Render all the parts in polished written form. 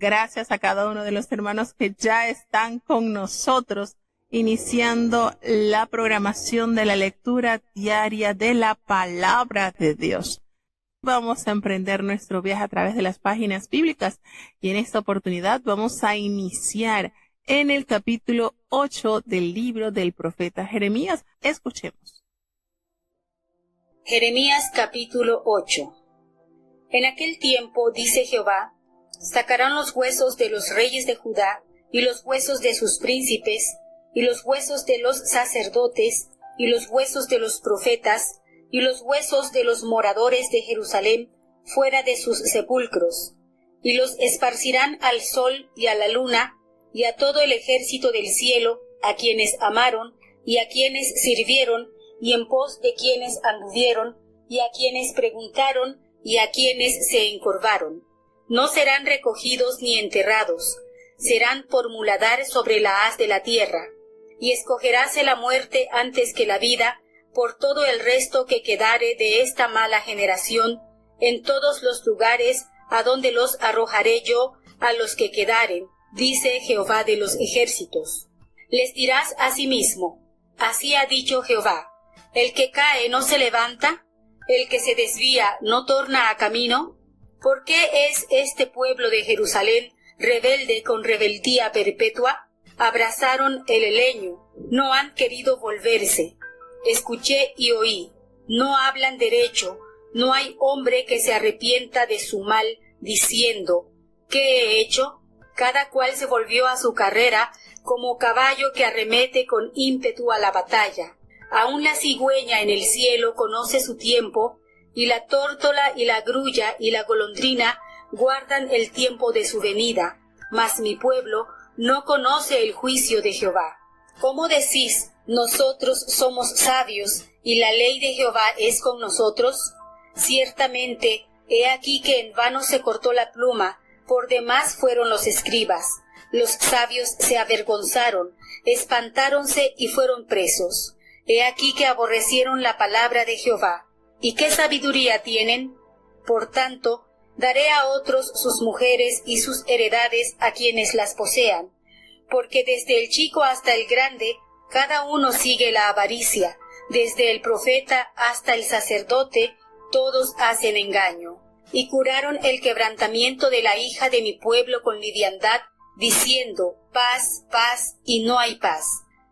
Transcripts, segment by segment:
Gracias a cada uno de los hermanos que ya están con nosotros, iniciando la programación de la lectura diaria de la Palabra de Dios. Vamos a emprender nuestro viaje a través de las páginas bíblicas y en esta oportunidad vamos a iniciar en el capítulo 8 del libro del profeta Jeremías. Escuchemos. Jeremías capítulo 8. En aquel tiempo, dice Jehová, sacarán los huesos de los reyes de Judá, y los huesos de sus príncipes, y los huesos de los sacerdotes, y los huesos de los profetas, y los huesos de los moradores de Jerusalén, fuera de sus sepulcros, y los esparcirán al sol y a la luna, y a todo el ejército del cielo, a quienes amaron, y a quienes sirvieron, y en pos de quienes anduvieron, y a quienes preguntaron, y a quienes se encorvaron. No serán recogidos ni enterrados, serán por muladar sobre la haz de la tierra, y escogeráse la muerte antes que la vida, por todo el resto que quedare de esta mala generación, en todos los lugares a donde los arrojaré yo a los que quedaren, dice Jehová de los ejércitos. Les dirás asimismo, así ha dicho Jehová, el que cae no se levanta, el que se desvía no torna a camino. ¿Por qué es este pueblo de Jerusalén rebelde con rebeldía perpetua? Abrazaron el leño, no han querido volverse. Escuché y oí, no hablan derecho, no hay hombre que se arrepienta de su mal, diciendo, ¿qué he hecho? Cada cual se volvió a su carrera, como caballo que arremete con ímpetu a la batalla. Aún la cigüeña en el cielo conoce su tiempo, y la tórtola y la grulla y la golondrina guardan el tiempo de su venida, mas mi pueblo no conoce el juicio de Jehová. ¿Cómo decís, nosotros somos sabios, y la ley de Jehová es con nosotros? Ciertamente, he aquí que en vano se cortó la pluma, por demás fueron los escribas. Los sabios se avergonzaron, espantáronse y fueron presos. He aquí que aborrecieron la palabra de Jehová. ¿Y qué sabiduría tienen? Por tanto, daré a otros sus mujeres y sus heredades a quienes las posean, porque desde el chico hasta el grande, cada uno sigue la avaricia, desde el profeta hasta el sacerdote, todos hacen engaño. Y curaron el quebrantamiento de la hija de mi pueblo con liviandad, diciendo, paz, paz, y no hay paz.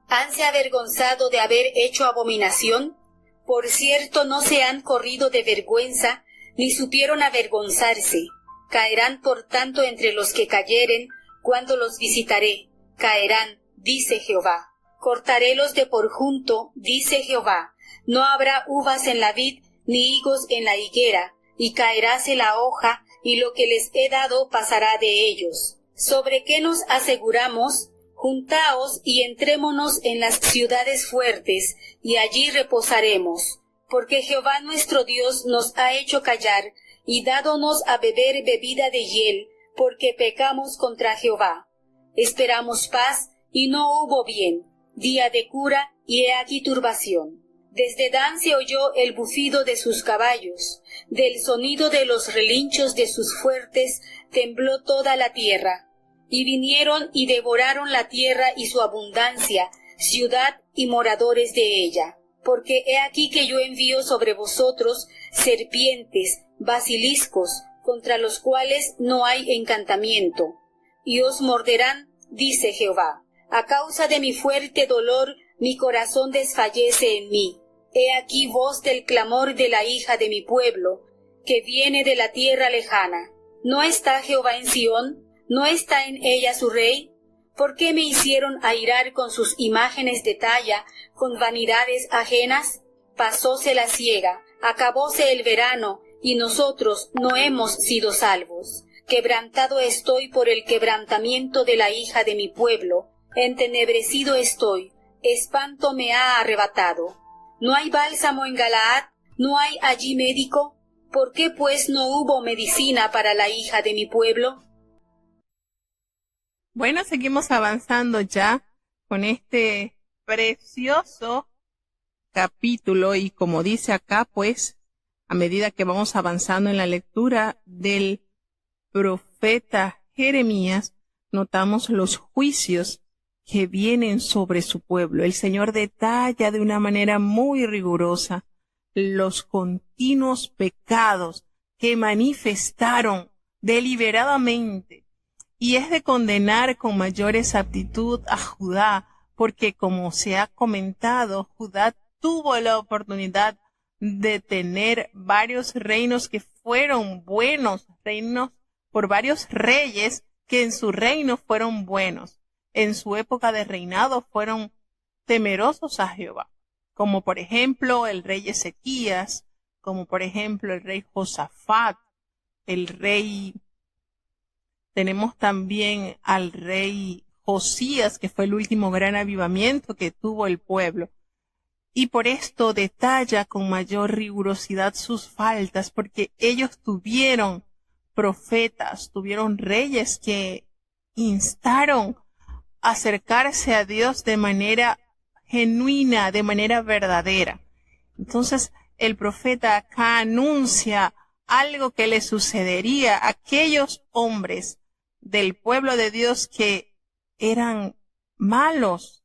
¿Hanse avergonzado de haber hecho abominación? Por cierto, no se han corrido de vergüenza, ni supieron avergonzarse. Caerán por tanto entre los que cayeren, cuando los visitaré. Caerán, dice Jehová. Cortarélos de por junto, dice Jehová. No habrá uvas en la vid, ni higos en la higuera, y caeráse la hoja, y lo que les he dado pasará de ellos. ¿Sobre qué nos aseguramos? Juntaos y entrémonos en las ciudades fuertes, y allí reposaremos, porque Jehová nuestro Dios nos ha hecho callar, y dádonos a beber bebida de hiel, porque pecamos contra Jehová. Esperamos paz, y no hubo bien, día de cura, y he aquí turbación. Desde Dan se oyó el bufido de sus caballos, del sonido de los relinchos de sus fuertes tembló toda la tierra. Y vinieron y devoraron la tierra y su abundancia, ciudad y moradores de ella. Porque he aquí que yo envío sobre vosotros serpientes, basiliscos, contra los cuales no hay encantamiento. Y os morderán, dice Jehová. A causa de mi fuerte dolor, mi corazón desfallece en mí. He aquí voz del clamor de la hija de mi pueblo, que viene de la tierra lejana. ¿No está Jehová en Sión? ¿No está en ella su rey? ¿Por qué me hicieron airar con sus imágenes de talla, con vanidades ajenas? Pasóse la siega, acabóse el verano, y nosotros no hemos sido salvos. Quebrantado estoy por el quebrantamiento de la hija de mi pueblo, entenebrecido estoy, espanto me ha arrebatado. ¿No hay bálsamo en Galaad? ¿No hay allí médico? ¿Por qué pues no hubo medicina para la hija de mi pueblo? Bueno, seguimos avanzando ya con este precioso capítulo y como dice acá, pues, a medida que vamos avanzando en la lectura del profeta Jeremías, notamos los juicios que vienen sobre su pueblo. El Señor detalla de una manera muy rigurosa los continuos pecados que manifestaron deliberadamente, y es de condenar con mayor exactitud a Judá, porque como se ha comentado, Judá tuvo la oportunidad de tener varios reinos que fueron buenos, reinos por varios reyes que en su reino fueron buenos, en su época de reinado fueron temerosos a Jehová, como por ejemplo el rey Ezequías, como por ejemplo el rey Josafat, tenemos también al rey Josías, que fue el último gran avivamiento que tuvo el pueblo. Y por esto detalla con mayor rigurosidad sus faltas, porque ellos tuvieron profetas, tuvieron reyes que instaron a acercarse a Dios de manera genuina, de manera verdadera. Entonces, el profeta acá anuncia algo que le sucedería a aquellos hombres del pueblo de Dios que eran malos,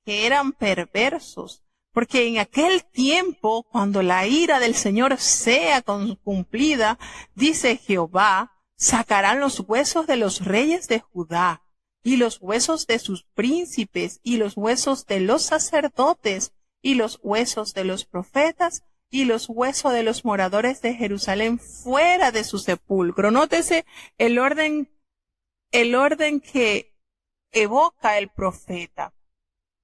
que eran perversos, porque en aquel tiempo, cuando la ira del Señor sea cumplida, dice Jehová, sacarán los huesos de los reyes de Judá, y los huesos de sus príncipes, y los huesos de los sacerdotes, y los huesos de los profetas, y los huesos de los moradores de Jerusalén fuera de su sepulcro. Nótese el orden que evoca el profeta.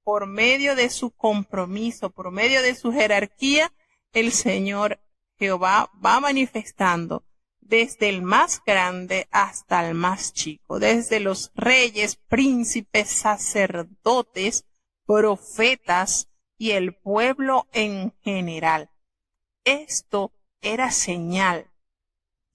Por medio de su compromiso, por medio de su jerarquía, el Señor Jehová va manifestando desde el más grande hasta el más chico, desde los reyes, príncipes, sacerdotes, profetas y el pueblo en general. Esto era señal.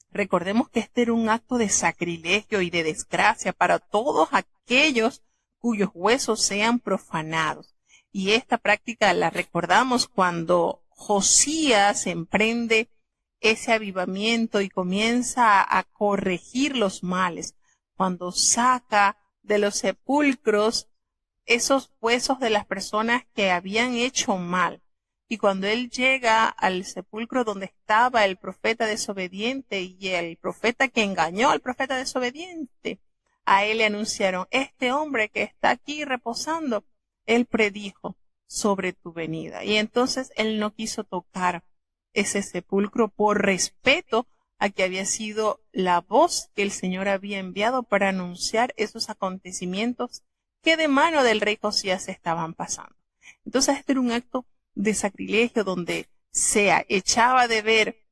Recordemos que este era un acto de sacrilegio y de desgracia para todos aquellos cuyos huesos sean profanados. Y esta práctica la recordamos cuando Josías emprende ese avivamiento y comienza a corregir los males, cuando saca de los sepulcros esos huesos de las personas que habían hecho mal. Y cuando él llega al sepulcro donde estaba el profeta desobediente y el profeta que engañó al profeta desobediente, a él le anunciaron, este hombre que está aquí reposando, él predijo sobre tu venida. Y entonces él no quiso tocar ese sepulcro por respeto a que había sido la voz que el Señor había enviado para anunciar esos acontecimientos que de mano del rey Josías estaban pasando. Entonces este era un acto de sacrilegio donde se echaba de ver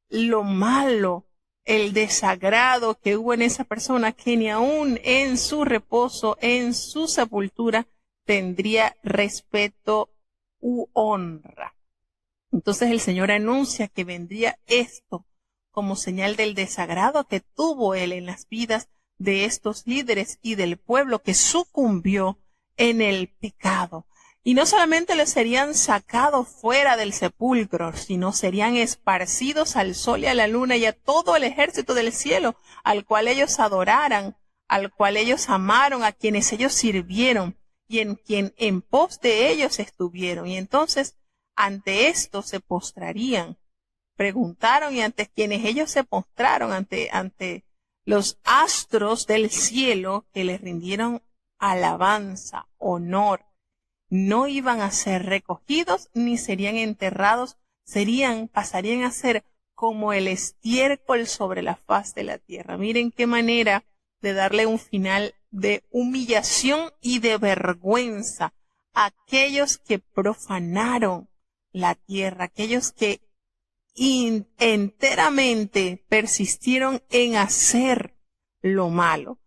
lo malo, el desagrado que hubo en esa persona, que ni aún en su reposo, en su sepultura, tendría respeto u honra. Entonces el Señor anuncia que vendría esto como señal del desagrado que tuvo Él en las vidas de estos líderes y del pueblo que sucumbió en el pecado. Y no solamente les serían sacados fuera del sepulcro, sino serían esparcidos al sol y a la luna y a todo el ejército del cielo, al cual ellos adoraran, al cual ellos amaron, a quienes ellos sirvieron y en quien en pos de ellos estuvieron. Y entonces ante esto se postrarían, preguntaron, y ante quienes ellos se postraron, ante los astros del cielo que les rindieron alabanza, honor, no iban a ser recogidos ni serían enterrados, pasarían a ser como el estiércol sobre la faz de la tierra. Miren qué manera de darle un final de humillación y de vergüenza a aquellos que profanaron la tierra, aquellos que enteramente persistieron en hacer lo malo.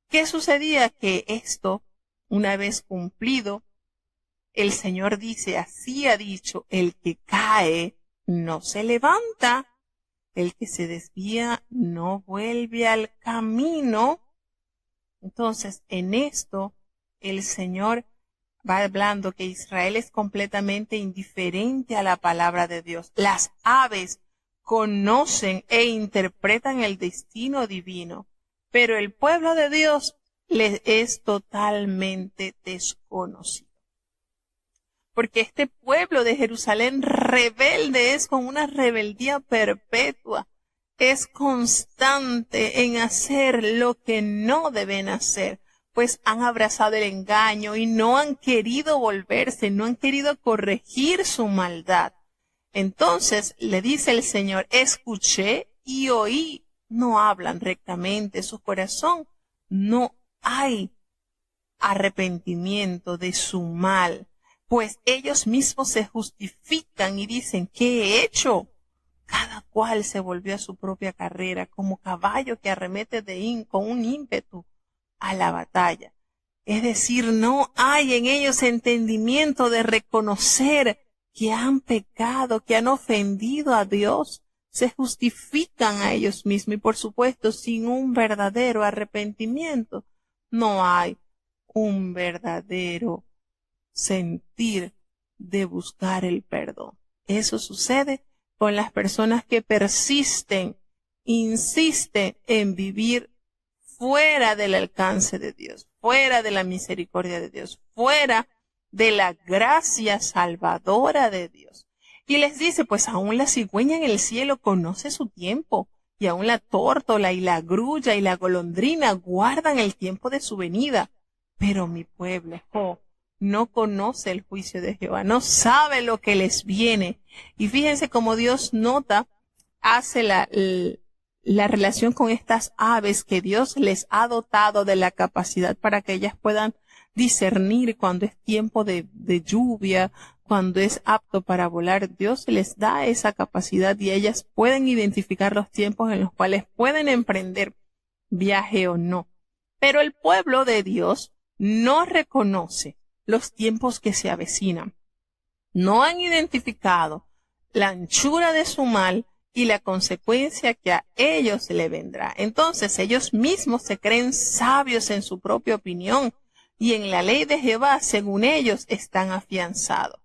¿Qué sucedía? Que esto, una vez cumplido, el Señor dice, así ha dicho, el que cae no se levanta, el que se desvía no vuelve al camino. Entonces, en esto, el Señor va hablando que Israel es completamente indiferente a la palabra de Dios. Las aves conocen e interpretan el destino divino, pero el pueblo de Dios les es totalmente desconocido. Porque este pueblo de Jerusalén rebelde es con una rebeldía perpetua. Es constante en hacer lo que no deben hacer, pues han abrazado el engaño y no han querido volverse, no han querido corregir su maldad. Entonces le dice el Señor, escuché y oí, no hablan rectamente, su corazón no hay arrepentimiento de su mal. Pues ellos mismos se justifican y dicen, ¿qué he hecho? Cada cual se volvió a su propia carrera, como caballo que arremete con un ímpetu a la batalla. Es decir, no hay en ellos entendimiento de reconocer que han pecado, que han ofendido a Dios. Se justifican a ellos mismos y, por supuesto, sin un verdadero arrepentimiento, no hay un verdadero sentir de buscar el perdón. Eso sucede con las personas que persisten, insisten en vivir fuera del alcance de Dios, fuera de la misericordia de Dios, fuera de la gracia salvadora de Dios. Y les dice, pues aún la cigüeña en el cielo conoce su tiempo, y aún la tórtola y la grulla y la golondrina guardan el tiempo de su venida. Pero mi pueblo, no conoce el juicio de Jehová, no sabe lo que les viene. Y fíjense cómo Dios hace la relación con estas aves que Dios les ha dotado de la capacidad para que ellas puedan discernir cuando es tiempo de lluvia, cuando es apto para volar. Dios les da esa capacidad y ellas pueden identificar los tiempos en los cuales pueden emprender viaje o no. Pero el pueblo de Dios no reconoce los tiempos que se avecinan. No han identificado la anchura de su mal y la consecuencia que a ellos le vendrá. Entonces ellos mismos se creen sabios en su propia opinión y en la ley de Jehová, según ellos, están afianzados.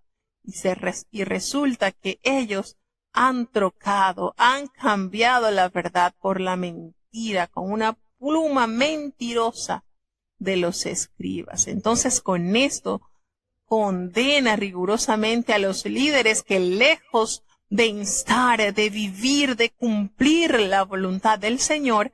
Y resulta que ellos han trocado, han cambiado la verdad por la mentira con una pluma mentirosa de los escribas. Entonces con esto condena rigurosamente a los líderes que lejos de instar, de vivir, de cumplir la voluntad del Señor,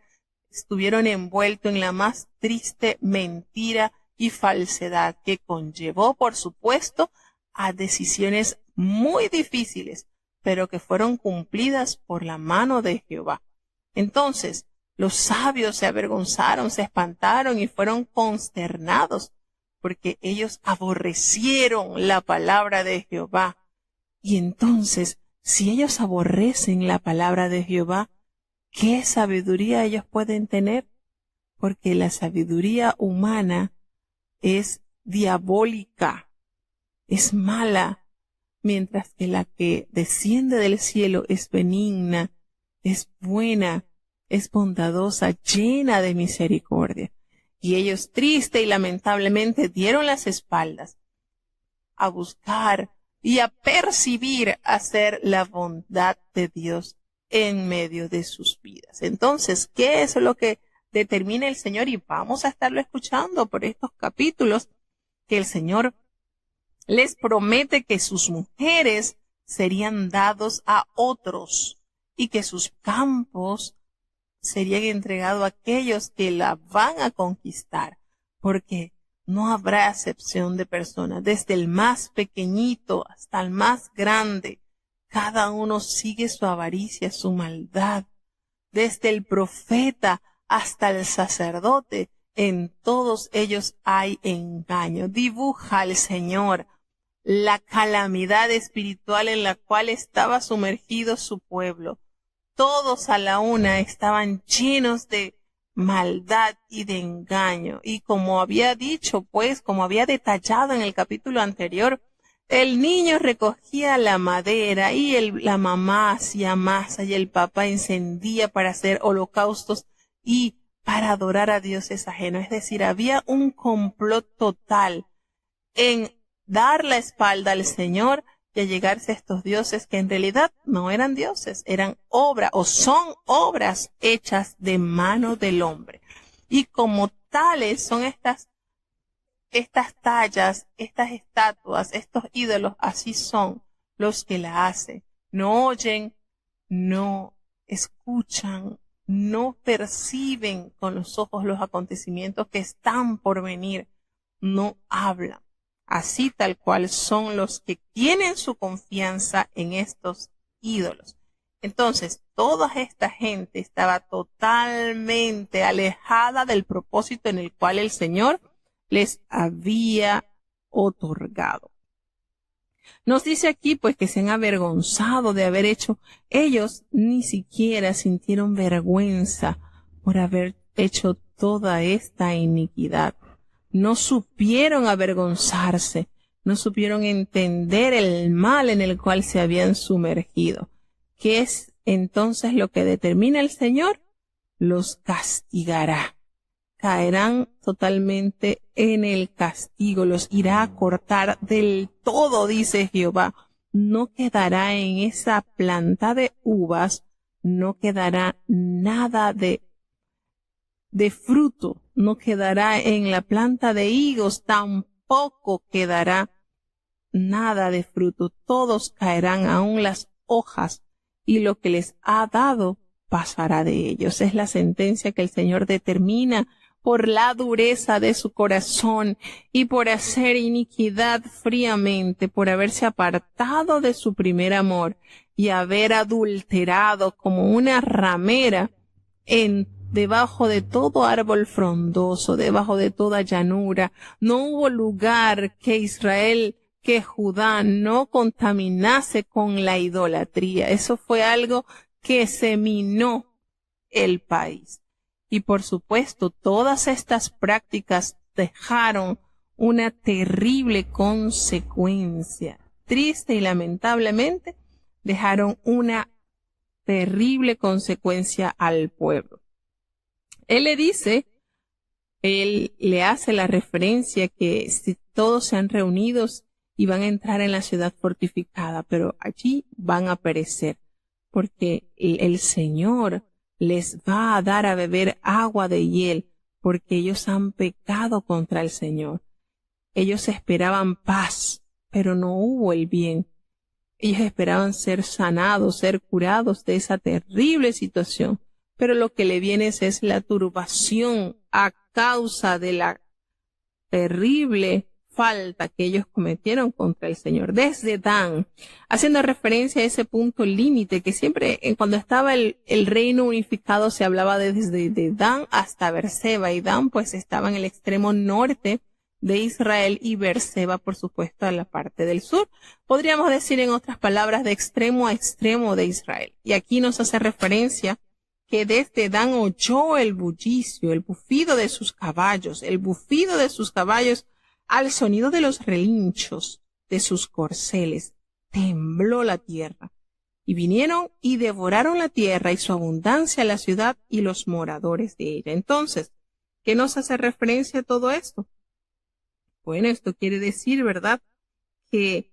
estuvieron envueltos en la más triste mentira y falsedad que conllevó, por supuesto, a decisiones muy difíciles, pero que fueron cumplidas por la mano de Jehová. Entonces, los sabios se avergonzaron, se espantaron y fueron consternados, porque ellos aborrecieron la palabra de Jehová. Y entonces, si ellos aborrecen la palabra de Jehová, ¿qué sabiduría ellos pueden tener? Porque la sabiduría humana es diabólica, es mala, mientras que la que desciende del cielo es benigna, es buena, es bondadosa, llena de misericordia. Y ellos triste y lamentablemente dieron las espaldas a buscar y a percibir hacer la bondad de Dios en medio de sus vidas. Entonces, ¿qué es lo que determina el Señor? Y vamos a estarlo escuchando por estos capítulos, que el Señor les promete que sus mujeres serían dados a otros y que sus campos serían entregados a aquellos que la van a conquistar, porque no habrá acepción de personas, desde el más pequeñito hasta el más grande. Cada uno sigue su avaricia, su maldad. Desde el profeta hasta el sacerdote, en todos ellos hay engaño. Dibuja al Señor la calamidad espiritual en la cual estaba sumergido su pueblo. Todos a la una estaban llenos de maldad y de engaño. Y como había dicho, pues, como había detallado en el capítulo anterior, el niño recogía la madera y la mamá hacía masa y el papá encendía para hacer holocaustos y para adorar a dioses ajenos. Es decir, había un complot total en dar la espalda al Señor y a llegarse a estos dioses que en realidad no eran dioses, eran obras o son obras hechas de mano del hombre. Y como tales son estas tallas, estas estatuas, estos ídolos, así son los que la hacen. No oyen, no escuchan, no perciben con los ojos los acontecimientos que están por venir, no hablan. Así tal cual son los que tienen su confianza en estos ídolos. Entonces, toda esta gente estaba totalmente alejada del propósito en el cual el Señor les había otorgado. Nos dice aquí pues que se han avergonzado de haber hecho, ellos ni siquiera sintieron vergüenza por haber hecho toda esta iniquidad. No supieron avergonzarse, no supieron entender el mal en el cual se habían sumergido. ¿Qué es entonces lo que determina el Señor? Los castigará. Caerán totalmente en el castigo, los irá a cortar del todo, dice Jehová. No quedará en esa planta de uvas, no quedará nada de fruto, no quedará en la planta de higos, tampoco quedará nada de fruto. Todos caerán, aún las hojas, y lo que les ha dado pasará de ellos. Es la sentencia que el Señor determina por la dureza de su corazón y por hacer iniquidad fríamente, por haberse apartado de su primer amor y haber adulterado como una ramera debajo de todo árbol frondoso, debajo de toda llanura. No hubo lugar que Israel, que Judá no contaminase con la idolatría. Eso fue algo que se minó el país. Y por supuesto, todas estas prácticas dejaron una terrible consecuencia. Triste y lamentablemente, dejaron una terrible consecuencia al pueblo. Él le hace la referencia que si todos se han reunido y van a entrar en la ciudad fortificada, pero allí van a perecer, porque el Señor les va a dar a beber agua de hiel, porque ellos han pecado contra el Señor. Ellos esperaban paz, pero no hubo el bien. Ellos esperaban ser sanados, ser curados de esa terrible situación, pero lo que le viene es la turbación a causa de la terrible falta que ellos cometieron contra el Señor. Desde Dan, haciendo referencia a ese punto límite que siempre cuando estaba el reino unificado se hablaba desde Dan hasta Berseba, y Dan pues estaba en el extremo norte de Israel y Berseba por supuesto a la parte del sur. Podríamos decir en otras palabras de extremo a extremo de Israel. Y aquí nos hace referencia que desde Dan oyó el bullicio, el bufido de sus caballos, al sonido de los relinchos de sus corceles, tembló la tierra. Y vinieron y devoraron la tierra y su abundancia, la ciudad y los moradores de ella. Entonces, ¿qué nos hace referencia a todo esto? Bueno, esto quiere decir, ¿verdad?, que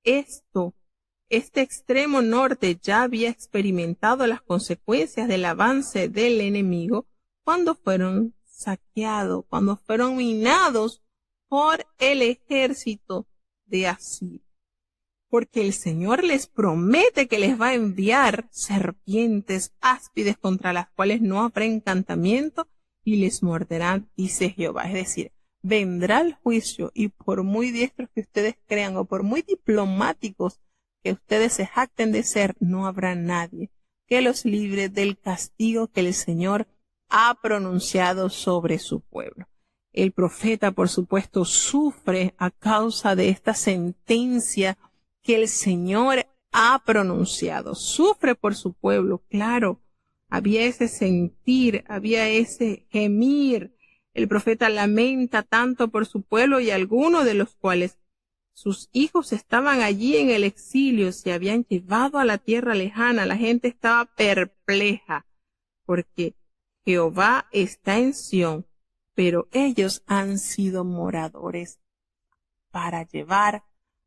este extremo norte ya había experimentado las consecuencias del avance del enemigo cuando fueron saqueados, cuando fueron minados por el ejército de Asiria. Porque el Señor les promete que les va a enviar serpientes áspides contra las cuales no habrá encantamiento y les morderán, dice Jehová. Es decir, vendrá el juicio y por muy diestros que ustedes crean o por muy diplomáticos que ustedes se jacten de ser, no habrá nadie que los libre del castigo que el Señor ha pronunciado sobre su pueblo. El profeta, por supuesto, sufre a causa de esta sentencia que el Señor ha pronunciado. Sufre por su pueblo, claro. Había ese sentir, había ese gemir. El profeta lamenta tanto por su pueblo y algunos de los cuales sus hijos estaban allí en el exilio, se habían llevado a la tierra lejana. La gente estaba perpleja porque Jehová está en Sión, pero ellos han sido moradores para llevar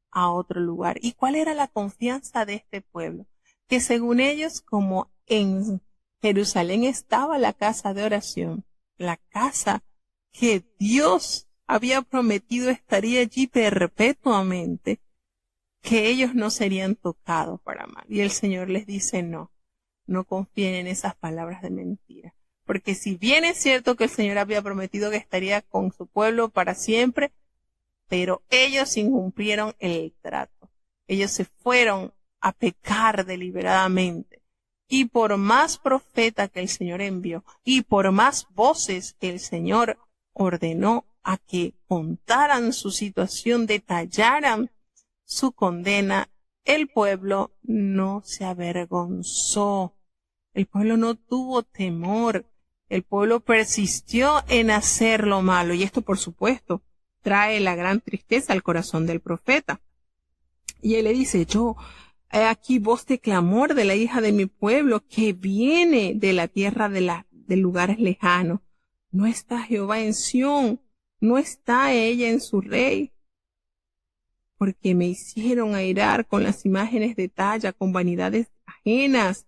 a otro lugar. ¿Y cuál era la confianza de este pueblo? Que según ellos, como en Jerusalén estaba la casa de oración, la casa que Dios había prometido estaría allí perpetuamente, que ellos no serían tocados para mal. Y el Señor les dice no confíen en esas palabras de mentira. Porque si bien es cierto que el Señor había prometido que estaría con su pueblo para siempre, pero ellos incumplieron el trato. Ellos se fueron a pecar deliberadamente. Y por más profeta que el Señor envió, y por más voces que el Señor ordenó a que contaran su situación, detallaran su condena, el pueblo no se avergonzó. El pueblo no tuvo temor. El pueblo persistió en hacer lo malo. Y esto, por supuesto, trae la gran tristeza al corazón del profeta. Y él le dice, yo, he aquí voz de clamor de la hija de mi pueblo que viene de la tierra de lugares lejanos. No está Jehová en Sión, no está ella en su rey. Porque me hicieron airar con las imágenes de talla, con vanidades ajenas.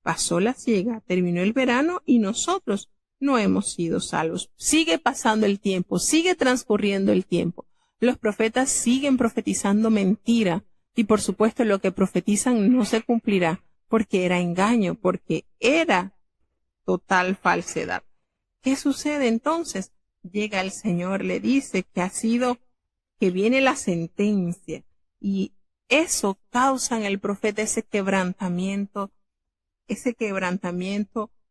Pasó la siega, terminó el verano y nosotros no hemos sido salvos. Sigue pasando el tiempo, sigue transcurriendo el tiempo. Los profetas siguen profetizando mentira y por supuesto lo que profetizan no se cumplirá porque era engaño, porque era total falsedad. ¿Qué sucede entonces? Llega el Señor, le dice que viene la sentencia y eso causa en el profeta ese quebrantamiento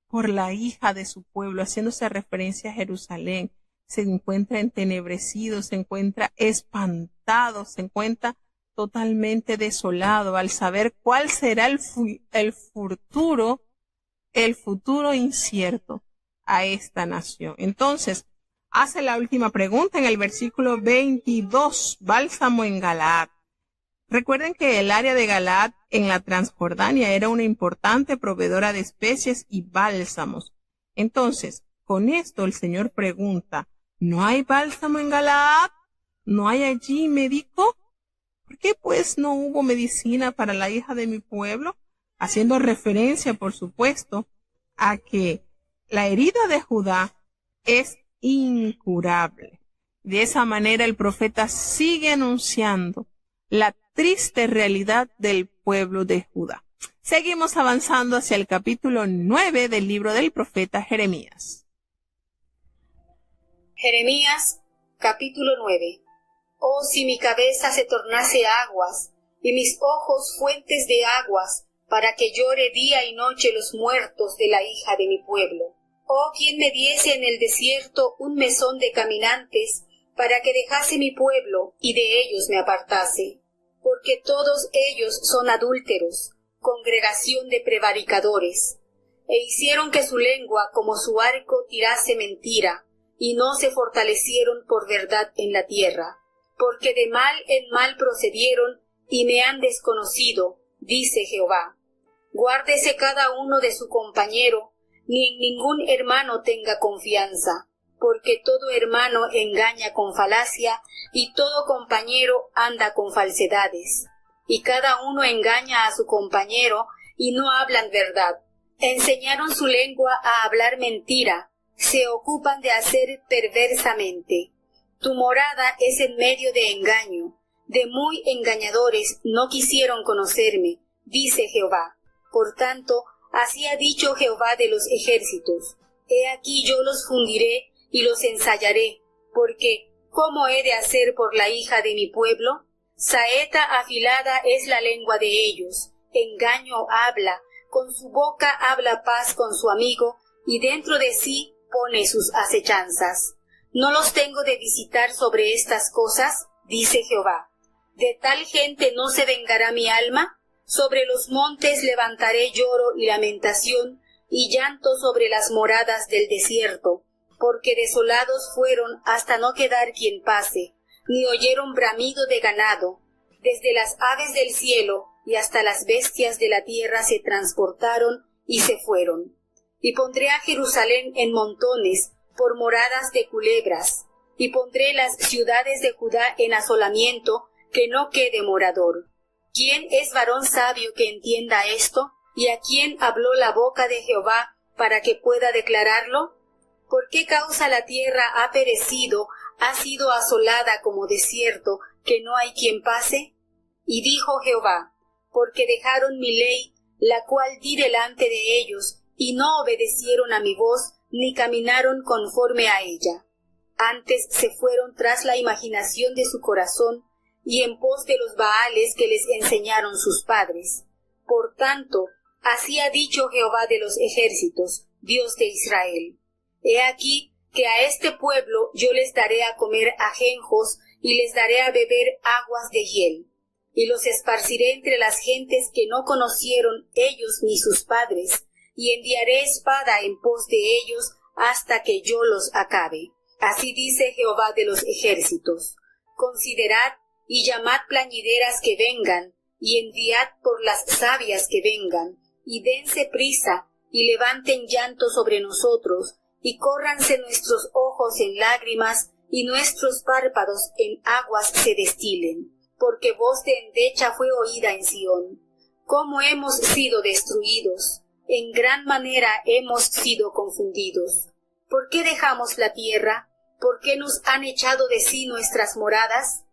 por la hija de su pueblo, haciéndose referencia a Jerusalén. Se encuentra entenebrecido, se encuentra espantado, se encuentra totalmente desolado al saber cuál será el futuro incierto a esta nación. Entonces, hace la última pregunta en el versículo 22, bálsamo en Galaad. Recuerden que el área de Galaad en la Transjordania era una importante proveedora de especies y bálsamos. Entonces, con esto el Señor pregunta, ¿no hay bálsamo en Galaad? ¿No hay allí médico? ¿Por qué pues no hubo medicina para la hija de mi pueblo? Haciendo referencia, por supuesto, a que la herida de Judá es incurable. De esa manera el profeta sigue anunciando la triste realidad del pueblo de Judá. Seguimos avanzando hacia el capítulo 9 del libro del profeta Jeremías. Jeremías, capítulo 9. Oh, si mi cabeza se tornase aguas, y mis ojos fuentes de aguas, para que llore día y noche los muertos de la hija de mi pueblo. Oh, quien me diese en el desierto un mesón de caminantes, para que dejase mi pueblo y de ellos me apartase. Porque todos ellos son adúlteros, congregación de prevaricadores, e hicieron que su lengua como su arco tirase mentira, y no se fortalecieron por verdad en la tierra. Porque de mal en mal procedieron, y me han desconocido, dice Jehová. Guárdese cada uno de su compañero, ni en ningún hermano tenga confianza, porque todo hermano engaña con falacia, y todo compañero anda con falsedades. Y cada uno engaña a su compañero, y no hablan verdad. Enseñaron su lengua a hablar mentira, se ocupan de hacer perversamente. Tu morada es en medio de engaño, de muy engañadores no quisieron conocerme, dice Jehová. Por tanto, así ha dicho Jehová de los ejércitos. He aquí yo los fundiré y los ensayaré, porque ¿cómo he de hacer por la hija de mi pueblo? Saeta afilada es la lengua de ellos, engaño habla, con su boca habla paz con su amigo, y dentro de sí pone sus acechanzas. ¿No los tengo de visitar sobre estas cosas? Dice Jehová. ¿De tal gente no se vengará mi alma? Sobre los montes levantaré lloro y lamentación, y llanto sobre las moradas del desierto, porque desolados fueron hasta no quedar quien pase, ni oyeron bramido de ganado. Desde las aves del cielo y hasta las bestias de la tierra se transportaron y se fueron. Y pondré a Jerusalén en montones, por moradas de culebras, y pondré las ciudades de Judá en asolamiento, que no quede morador. ¿Quién es varón sabio que entienda esto? ¿Y a quién habló la boca de Jehová para que pueda declararlo? ¿Por qué causa la tierra ha perecido, ha sido asolada como desierto, que no hay quien pase? Y dijo Jehová, porque dejaron mi ley, la cual di delante de ellos, y no obedecieron a mi voz, ni caminaron conforme a ella. Antes se fueron tras la imaginación de su corazón, y en pos de los Baales que les enseñaron sus padres. Por tanto, así ha dicho Jehová de los ejércitos, Dios de Israel. He aquí que a este pueblo yo les daré a comer ajenjos, y les daré a beber aguas de hiel. Y los esparciré entre las gentes que no conocieron ellos ni sus padres, y enviaré espada en pos de ellos hasta que yo los acabe. Así dice Jehová de los ejércitos. Considerad y llamad plañideras que vengan, y enviad por las sabias que vengan, y dense prisa, y levanten llanto sobre nosotros, y córranse nuestros ojos en lágrimas, y nuestros párpados en aguas se destilen. Porque voz de endecha fue oída en Sión. ¿Cómo hemos sido destruidos? En gran manera hemos sido confundidos. ¿Por qué dejamos la tierra? ¿Por qué nos han echado de sí nuestras moradas?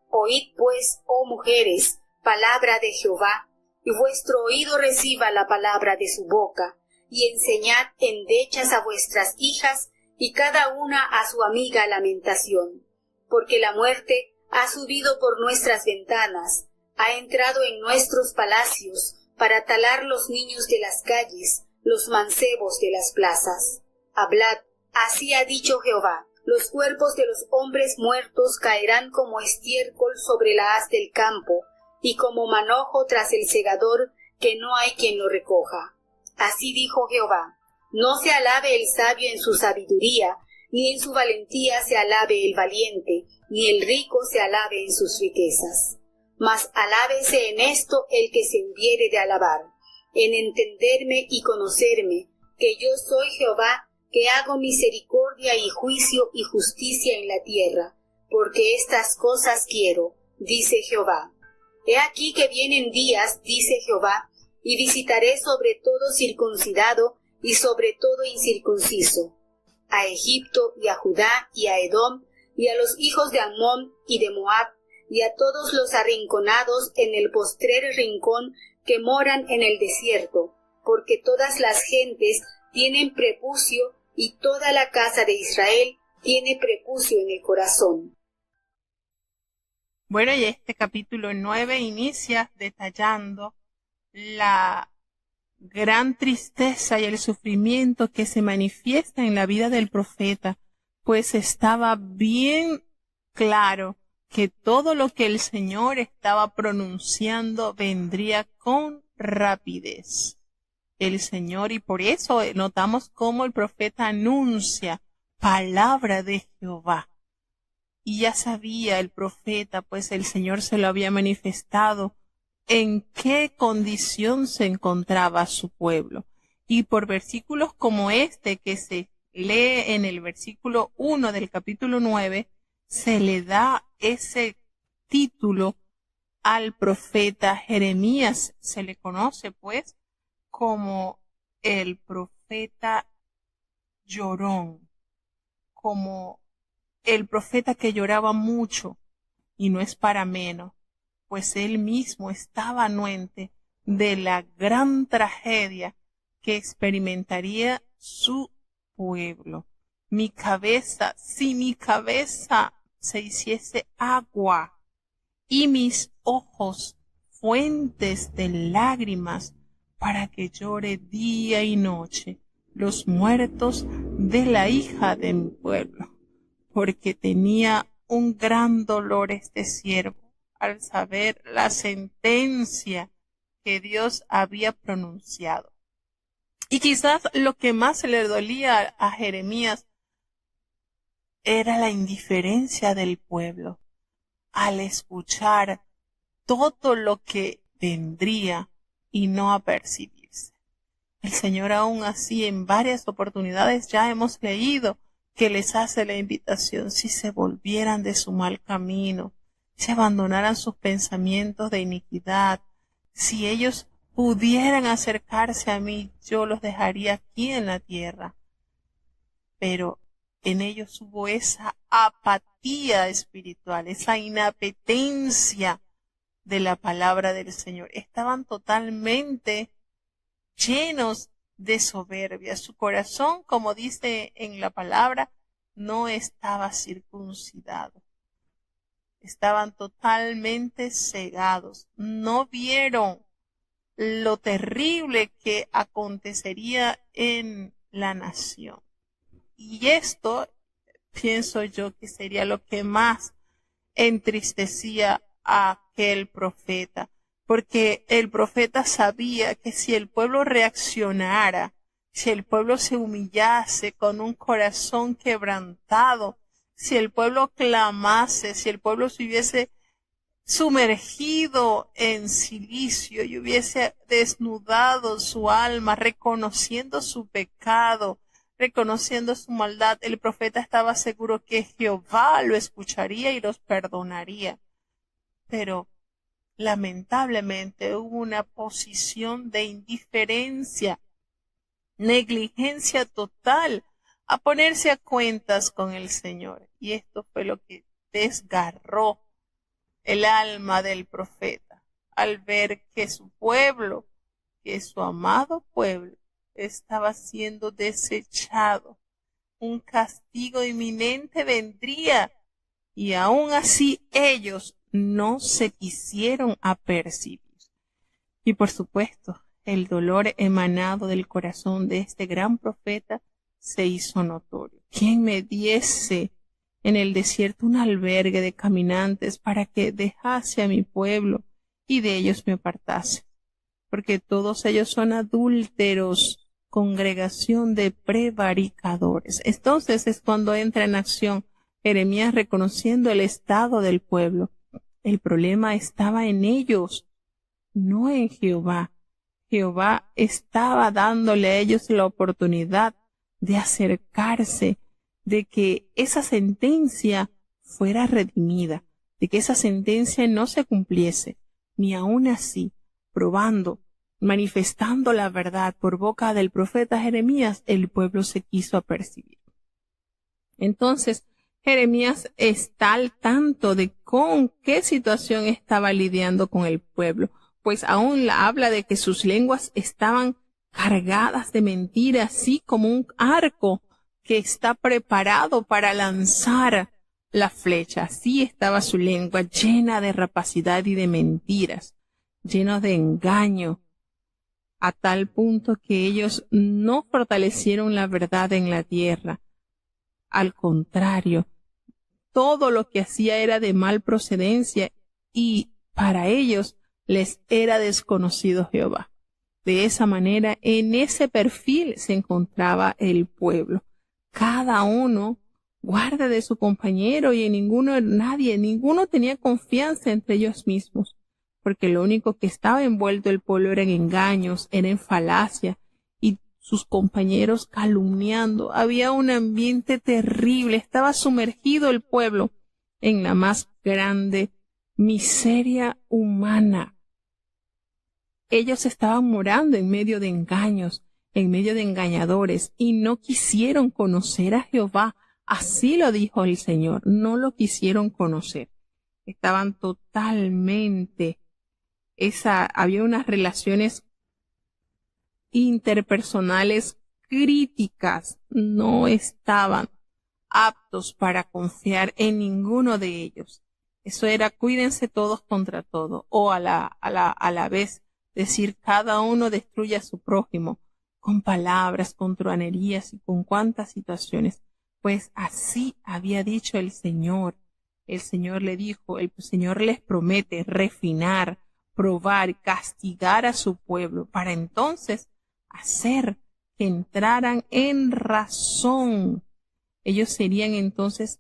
Oíd pues, oh mujeres, palabra de Jehová, y vuestro oído reciba la palabra de su boca, y enseñad endechas a vuestras hijas, y cada una a su amiga lamentación. Porque la muerte ha subido por nuestras ventanas, ha entrado en nuestros palacios, para talar los niños de las calles, los mancebos de las plazas. Hablad, así ha dicho Jehová, los cuerpos de los hombres muertos caerán como estiércol sobre la haz del campo, y como manojo tras el segador, que no hay quien lo recoja. Así dijo Jehová, no se alabe el sabio en su sabiduría, ni en su valentía se alabe el valiente, ni el rico se alabe en sus riquezas. Mas alábese en esto el que se hubiere de alabar, en entenderme y conocerme, que yo soy Jehová, que hago misericordia y juicio y justicia en la tierra, porque estas cosas quiero, dice Jehová. He aquí que vienen días, dice Jehová, y visitaré sobre todo circuncidado y sobre todo incircunciso, a Egipto y a Judá y a Edom, y a los hijos de Amón y de Moab, y a todos los arrinconados en el postrer rincón que moran en el desierto, porque todas las gentes tienen prepucio, y toda la casa de Israel tiene prepucio en el corazón. Bueno, y este capítulo 9 inicia detallando la gran tristeza y el sufrimiento que se manifiesta en la vida del profeta, pues estaba bien claro que todo lo que el Señor estaba pronunciando vendría con rapidez. El Señor, y por eso notamos cómo el profeta anuncia palabra de Jehová. Y ya sabía el profeta, pues el Señor se lo había manifestado, en qué condición se encontraba su pueblo. Y por versículos como este que se lee en el versículo 1 del capítulo 9, se le da ese título al profeta Jeremías. Se le conoce pues como el profeta llorón, como el profeta que lloraba mucho, y no es para menos, pues él mismo estaba anuente de la gran tragedia que experimentaría su pueblo. Mi cabeza, si mi cabeza se hiciese agua, y mis ojos fuentes de lágrimas, para que llore día y noche los muertos de la hija de mi pueblo, porque tenía un gran dolor este siervo al saber la sentencia que Dios había pronunciado. Y quizás lo que más le dolía a Jeremías era la indiferencia del pueblo al escuchar todo lo que vendría y no apercibirse. El Señor aún así en varias oportunidades ya hemos leído que les hace la invitación: si se volvieran de su mal camino, si abandonaran sus pensamientos de iniquidad, si ellos pudieran acercarse a mí, yo los dejaría aquí en la tierra. pero en ellos hubo esa apatía espiritual, esa inapetencia de la palabra del Señor. Estaban totalmente llenos de soberbia. Su corazón, como dice en la palabra, no estaba circuncidado. Estaban totalmente cegados. No vieron lo terrible que acontecería en la nación. Y esto, pienso yo, que sería lo que más entristecía a aquel profeta, porque el profeta sabía que si el pueblo reaccionara, si el pueblo se humillase con un corazón quebrantado, si el pueblo clamase, si el pueblo se hubiese sumergido en cilicio y hubiese desnudado su alma, reconociendo su pecado, reconociendo su maldad, el profeta estaba seguro que Jehová lo escucharía y los perdonaría. Pero lamentablemente hubo una posición de indiferencia, negligencia total, a ponerse a cuentas con el Señor. Y esto fue lo que desgarró el alma del profeta, al ver que su pueblo, que su amado pueblo, estaba siendo desechado. Un castigo inminente vendría, y aún así ellos no se quisieron apercibir. Y por supuesto, el dolor emanado del corazón de este gran profeta se hizo notorio. ¿Quién me diese en el desierto un albergue de caminantes para que dejase a mi pueblo y de ellos me apartase? Porque todos ellos son adúlteros, congregación de prevaricadores. Entonces es cuando entra en acción Jeremías reconociendo el estado del pueblo. El problema estaba en ellos, no en Jehová. Jehová estaba dándole a ellos la oportunidad de acercarse, de que esa sentencia fuera redimida, de que esa sentencia no se cumpliese, ni aun así, probando, manifestando la verdad por boca del profeta Jeremías, el pueblo se quiso apercibir. Entonces, Jeremías está al tanto de con qué situación estaba lidiando con el pueblo, pues aún habla de que sus lenguas estaban cargadas de mentiras, así como un arco que está preparado para lanzar la flecha. Así estaba su lengua, llena de rapacidad y de mentiras, lleno de engaño, a tal punto que ellos no fortalecieron la verdad en la tierra. Al contrario, todo lo que hacía era de mal procedencia y para ellos les era desconocido Jehová. De esa manera, en ese perfil se encontraba el pueblo. Cada uno guarda de su compañero y en ninguno tenía confianza entre ellos mismos, porque lo único que estaba envuelto el pueblo era en engaños, era en falacia, y sus compañeros calumniando. Había un ambiente terrible, estaba sumergido el pueblo en la más grande miseria humana. Ellos estaban morando en medio de engaños, en medio de engañadores, y no quisieron conocer a Jehová. Así lo dijo el Señor, no lo quisieron conocer. Estaban totalmente, había unas relaciones interpersonales críticas, no estaban aptos para confiar en ninguno de ellos. Eso era cuídense todos contra todo, o a la vez decir cada uno destruye a su prójimo, con palabras, con truhanerías y con cuantas situaciones. Pues así había dicho el Señor. El Señor le dijo, el Señor les promete refinar, probar, castigar a su pueblo, para entonces hacer que entraran en razón. Ellos serían entonces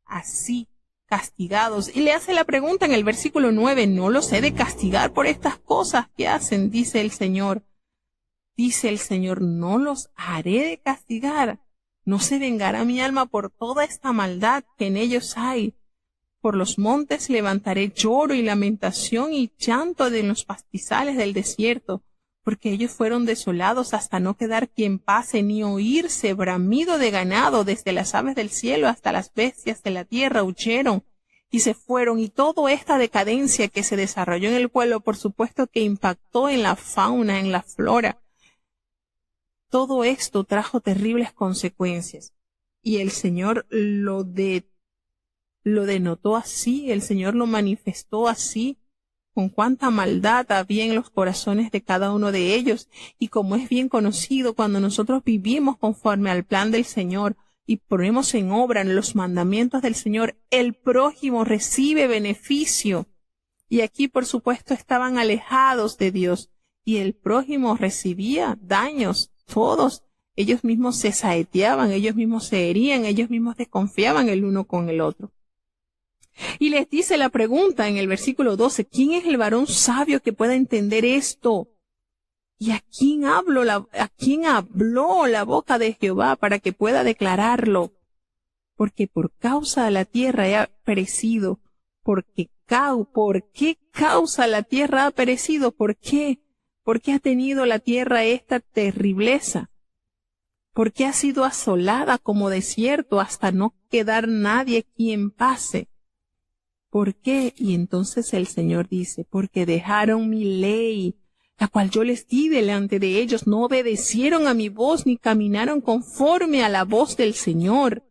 así castigados. Y le hace la pregunta en el versículo 9, ¿no los he de castigar por estas cosas que hacen? Dice el Señor. Dice el Señor, no los haré de castigar. No se vengará mi alma por toda esta maldad que en ellos hay. Por los montes levantaré lloro y lamentación y llanto de los pastizales del desierto, porque ellos fueron desolados hasta no quedar quien pase, ni oírse bramido de ganado, desde las aves del cielo hasta las bestias de la tierra huyeron y se fueron. Y toda esta decadencia que se desarrolló en el pueblo, por supuesto que impactó en la fauna, en la flora. Todo esto trajo terribles consecuencias. Y el Señor lo denotó así, el Señor lo manifestó así, con cuánta maldad había en los corazones de cada uno de ellos. Y como es bien conocido, cuando nosotros vivimos conforme al plan del Señor y ponemos en obra los mandamientos del Señor, el prójimo recibe beneficio. Y aquí, por supuesto, estaban alejados de Dios y el prójimo recibía daños. Todos ellos mismos se saeteaban, ellos mismos se herían, ellos mismos desconfiaban el uno con el otro. Y les dice la pregunta en el versículo 12, ¿quién es el varón sabio que pueda entender esto? ¿Y a quién habló la boca de Jehová para que pueda declararlo? Porque por causa de la tierra ha perecido. ¿Por qué causa la tierra ha perecido? ¿Por qué? ¿Por qué ha tenido la tierra esta terribleza? ¿Por qué ha sido asolada como desierto hasta no quedar nadie quien pase? ¿Por qué? Y entonces el Señor dice, porque dejaron mi ley, la cual yo les di delante de ellos, no obedecieron a mi voz ni caminaron conforme a la voz del Señor.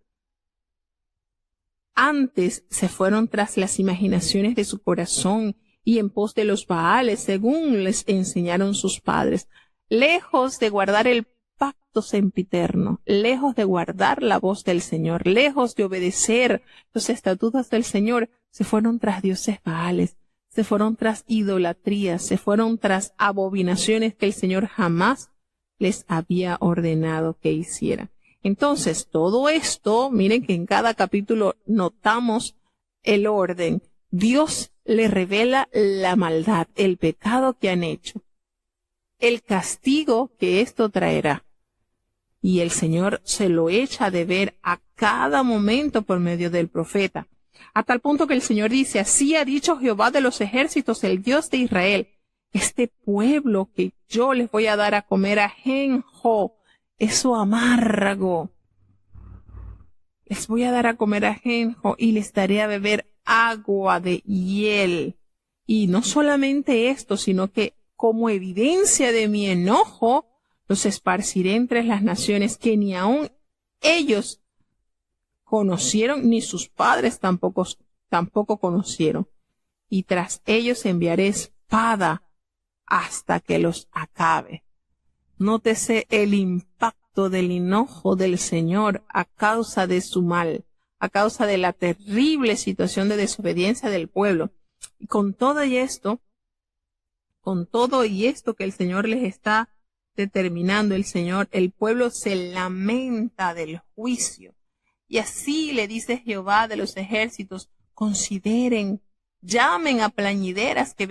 Antes se fueron tras las imaginaciones de su corazón y en pos de los Baales, según les enseñaron sus padres, lejos de guardar el pacto sempiterno, lejos de guardar la voz del Señor, lejos de obedecer los estatutos del Señor, se fueron tras dioses Baales, se fueron tras idolatrías, se fueron tras abominaciones que el Señor jamás les había ordenado que hicieran. Entonces, todo esto, miren que en cada capítulo notamos el orden. Dios le revela la maldad, el pecado que han hecho, el castigo que esto traerá. Y el Señor se lo echa de ver a cada momento por medio del profeta. A tal punto que el Señor dice, así ha dicho Jehová de los ejércitos, el Dios de Israel, este pueblo que yo les voy a dar a comer ajenjo, eso amargo. Les voy a dar a comer ajenjo y les daré a beber agua de hiel. Y no solamente esto, sino que como evidencia de mi enojo, los esparciré entre las naciones que ni aun ellos conocieron, ni sus padres tampoco conocieron. Y tras ellos enviaré espada hasta que los acabe. Nótese el impacto del enojo del Señor a causa de su mal, a causa de la terrible situación de desobediencia del pueblo. Y con todo y esto que el Señor les está determinando, el pueblo se lamenta del juicio. Y así le dice Jehová de los ejércitos, consideren, llamen a plañideras que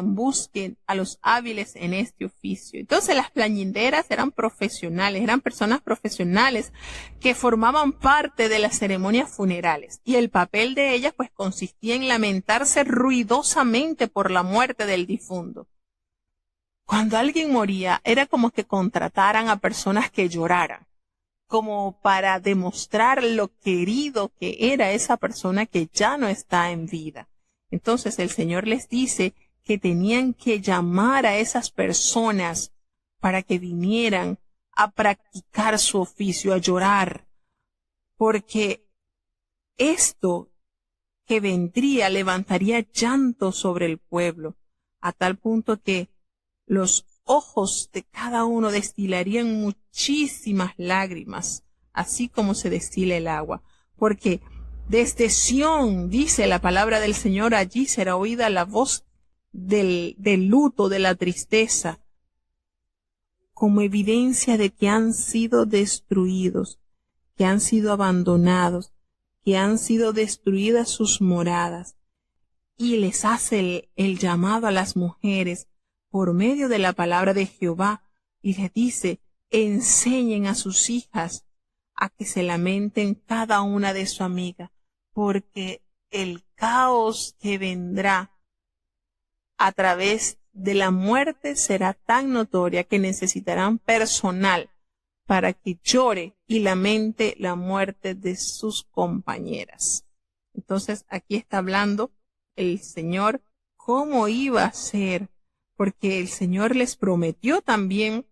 busquen a los hábiles en este oficio. Entonces las plañideras eran profesionales, eran personas profesionales que formaban parte de las ceremonias funerales. Y el papel de ellas pues consistía en lamentarse ruidosamente por la muerte del difunto. Cuando alguien moría, era como que contrataran a personas que lloraran, como para demostrar lo querido que era esa persona que ya no está en vida. Entonces el Señor les dice que tenían que llamar a esas personas para que vinieran a practicar su oficio, a llorar, porque esto que vendría levantaría llanto sobre el pueblo, a tal punto que los ojos de cada uno destilarían muchísimas lágrimas, así como se destila el agua, porque desde Sión, dice la palabra del Señor, allí será oída la voz del luto, de la tristeza, como evidencia de que han sido destruidos, que han sido abandonados, que han sido destruidas sus moradas. Y les hace el llamado a las mujeres por medio de la palabra de Jehová, y les dice, enseñen a sus hijas a que se lamenten cada una de su amiga, porque el caos que vendrá a través de la muerte será tan notoria que necesitarán personal para que llore y lamente la muerte de sus compañeras. Entonces aquí está hablando el Señor cómo iba a ser, porque el Señor les prometió también,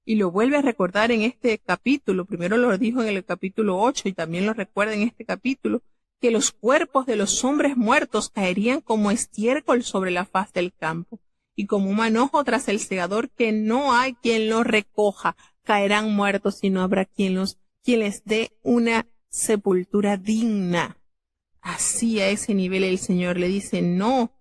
y lo vuelve a recordar en este capítulo, primero lo dijo en el capítulo 8 y también lo recuerda en este capítulo, que los cuerpos de los hombres muertos caerían como estiércol sobre la faz del campo, y como un manojo tras el segador, que no hay quien los recoja, caerán muertos y no habrá quien les dé una sepultura digna. Así a ese nivel el Señor le dice no,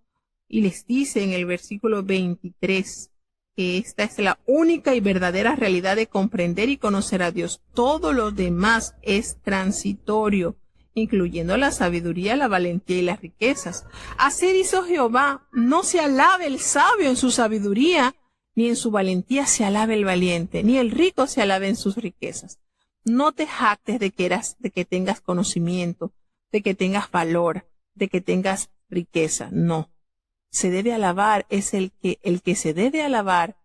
y les dice en el versículo 23 que esta es la única y verdadera realidad de comprender y conocer a Dios. Todo lo demás es transitorio, incluyendo la sabiduría, la valentía y las riquezas. Así hizo Jehová, no se alabe el sabio en su sabiduría, ni en su valentía se alabe el valiente, ni el rico se alabe en sus riquezas. No te jactes de que tengas conocimiento, de que tengas valor, de que tengas riqueza. No. Se debe alabar es el que se debe alabar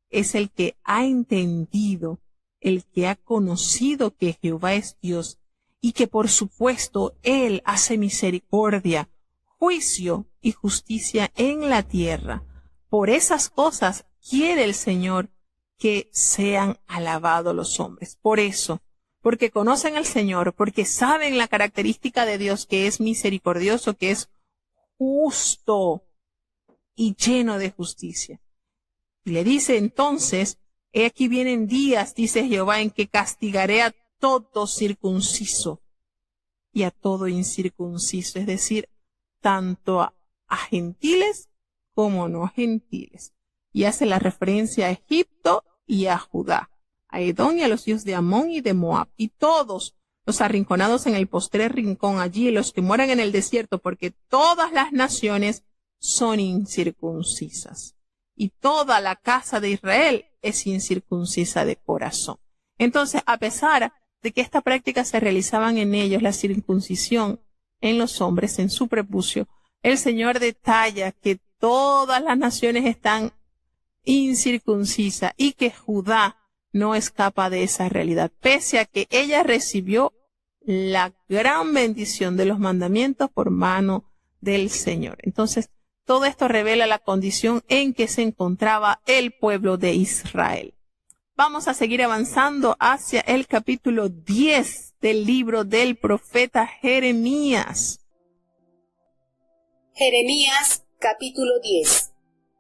es el que ha entendido, el que ha conocido que Jehová es Dios y que por supuesto Él hace misericordia, juicio y justicia en la tierra. Por esas cosas quiere el Señor que sean alabados los hombres. Por eso, porque conocen al Señor, porque saben la característica de Dios, que es misericordioso, que es justo y lleno de justicia. Y le dice entonces, he aquí vienen días, dice Jehová, en que castigaré a todo circunciso y a todo incircunciso, es decir, tanto a gentiles como no gentiles. Y hace la referencia a Egipto y a Judá, a Edom y a los hijos de Amón y de Moab, y todos los arrinconados en el postrer rincón allí, los que moran en el desierto, porque todas las naciones son incircuncisas, y toda la casa de Israel es incircuncisa de corazón. Entonces, a pesar de que esta práctica se realizaban en ellos, la circuncisión en los hombres, en su prepucio, el Señor detalla que todas las naciones están incircuncisas y que Judá no escapa de esa realidad, pese a que ella recibió la gran bendición de los mandamientos por mano del Señor. Entonces, todo esto revela la condición en que se encontraba el pueblo de Israel. Vamos a seguir avanzando hacia el capítulo 10 del libro del profeta Jeremías. Jeremías, capítulo 10.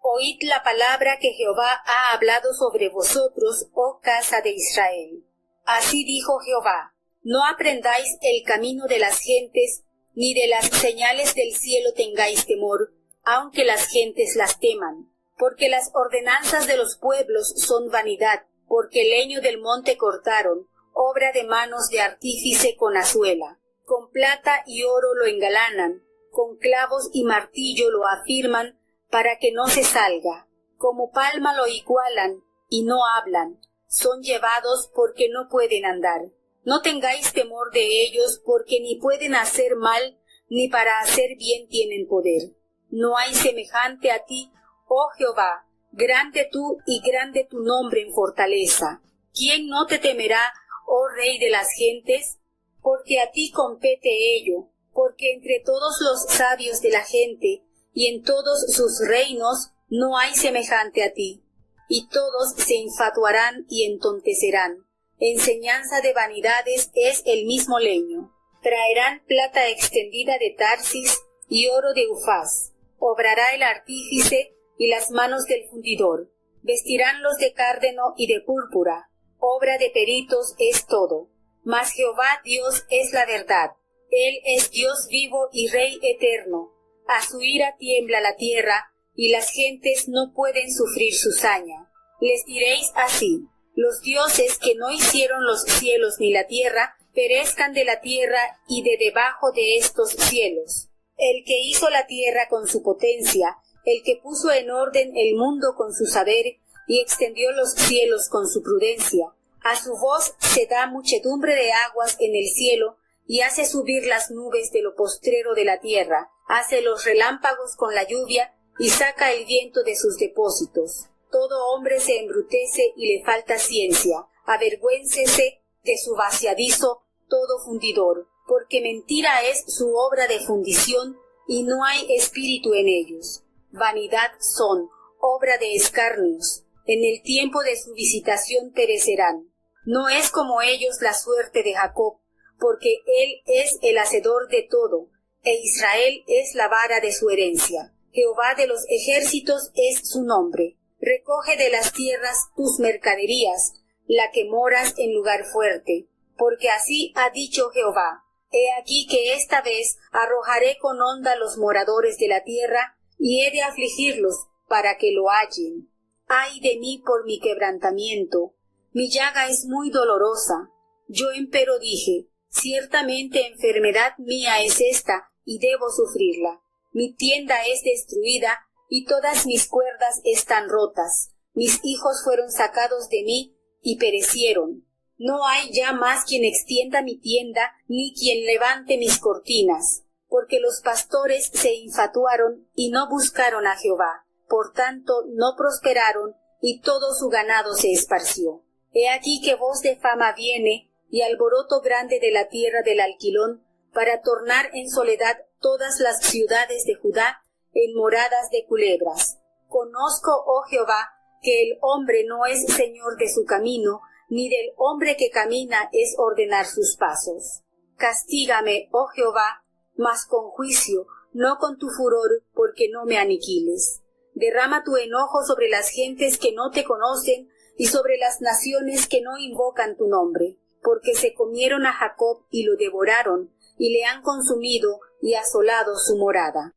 Oíd la palabra que Jehová ha hablado sobre vosotros, oh casa de Israel. Así dijo Jehová: no aprendáis el camino de las gentes, ni de las señales del cielo tengáis temor, aunque las gentes las teman, porque las ordenanzas de los pueblos son vanidad, porque leño del monte cortaron, obra de manos de artífice con azuela. Con plata y oro lo engalanan, con clavos y martillo lo afirman, para que no se salga. Como palma lo igualan, y no hablan, son llevados porque no pueden andar. No tengáis temor de ellos, porque ni pueden hacer mal, ni para hacer bien tienen poder. No hay semejante a ti, oh Jehová, grande tú y grande tu nombre en fortaleza. ¿Quién no te temerá, oh Rey de las gentes? Porque a ti compete ello, porque entre todos los sabios de la gente y en todos sus reinos no hay semejante a ti. Y todos se infatuarán y entontecerán. Enseñanza de vanidades es el mismo leño. Traerán plata extendida de Tarsis y oro de Ufaz. Obrará el artífice y las manos del fundidor. Vestirán los de cárdeno y de púrpura. Obra de peritos es todo. Mas Jehová Dios es la verdad. Él es Dios vivo y Rey eterno. A su ira tiembla la tierra, y las gentes no pueden sufrir su saña. Les diréis así: los dioses que no hicieron los cielos ni la tierra, perezcan de la tierra y de debajo de estos cielos. El que hizo la tierra con su potencia, el que puso en orden el mundo con su saber, y extendió los cielos con su prudencia. A su voz se da muchedumbre de aguas en el cielo, y hace subir las nubes de lo postrero de la tierra, hace los relámpagos con la lluvia, y saca el viento de sus depósitos. Todo hombre se embrutece y le falta ciencia. Avergüéncese de su vaciadizo todo fundidor, porque mentira es su obra de fundición y no hay espíritu en ellos. Vanidad son, obra de escarnios. En el tiempo de su visitación perecerán. No es como ellos la suerte de Jacob, porque él es el hacedor de todo, e Israel es la vara de su herencia. Jehová de los ejércitos es su nombre. Recoge de las tierras tus mercaderías, la que moras en lugar fuerte. Porque así ha dicho Jehová: he aquí que esta vez arrojaré con honda los moradores de la tierra, y he de afligirlos para que lo hallen. Ay de mí por mi quebrantamiento, mi llaga es muy dolorosa. Yo empero dije: ciertamente enfermedad mía es esta, y debo sufrirla. Mi tienda es destruida, y todas mis cuerdas están rotas. Mis hijos fueron sacados de mí, y perecieron. No hay ya más quien extienda mi tienda, ni quien levante mis cortinas, porque los pastores se infatuaron y no buscaron a Jehová. Por tanto, no prosperaron, y todo su ganado se esparció. He aquí que voz de fama viene, y alboroto grande de la tierra del alquilón, para tornar en soledad todas las ciudades de Judá en moradas de culebras. Conozco, oh Jehová, que el hombre no es señor de su camino, ni del hombre que camina es ordenar sus pasos. Castígame, oh Jehová, mas con juicio, no con tu furor, porque no me aniquiles. Derrama tu enojo sobre las gentes que no te conocen y sobre las naciones que no invocan tu nombre, porque se comieron a Jacob y lo devoraron, y le han consumido y asolado su morada.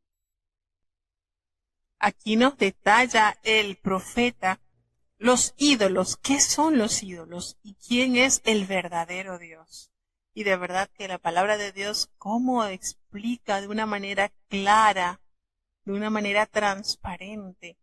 Aquí nos detalla el profeta los ídolos. ¿Qué son los ídolos? ¿Y quién es el verdadero Dios? Y de verdad que la palabra de Dios, cómo explica de una manera clara, de una manera transparente,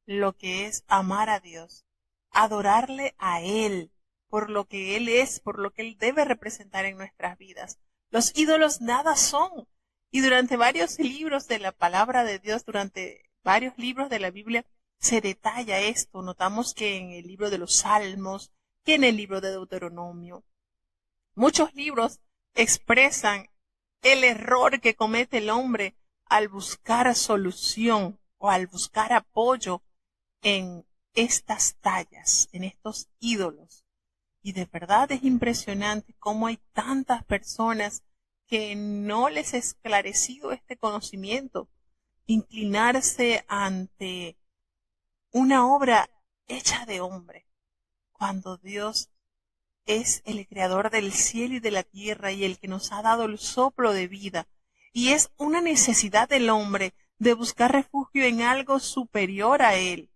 lo que es amar a Dios, adorarle a Él, por lo que Él es, por lo que Él debe representar en nuestras vidas. Los ídolos nada son. Y durante varios libros de la palabra de Dios, durante varios libros de la Biblia, se detalla esto. Notamos que en el libro de los Salmos, que en el libro de Deuteronomio, muchos libros expresan el error que comete el hombre al buscar solución o al buscar apoyo en estas tallas, en estos ídolos. Y de verdad es impresionante cómo hay tantas personas que no les ha esclarecido este conocimiento. Inclinarse ante una obra hecha de hombre, cuando Dios es el creador del cielo y de la tierra y el que nos ha dado el soplo de vida. Y es una necesidad del hombre de buscar refugio en algo superior a él.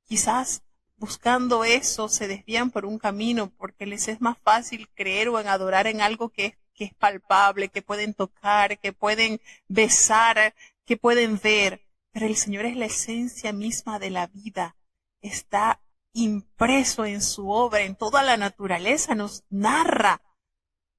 Quizás buscando eso se desvían por un camino porque les es más fácil creer o en adorar en algo que es palpable, que pueden tocar, que pueden besar, que pueden ver. Pero el Señor es la esencia misma de la vida. Está impreso en su obra, en toda la naturaleza, nos narra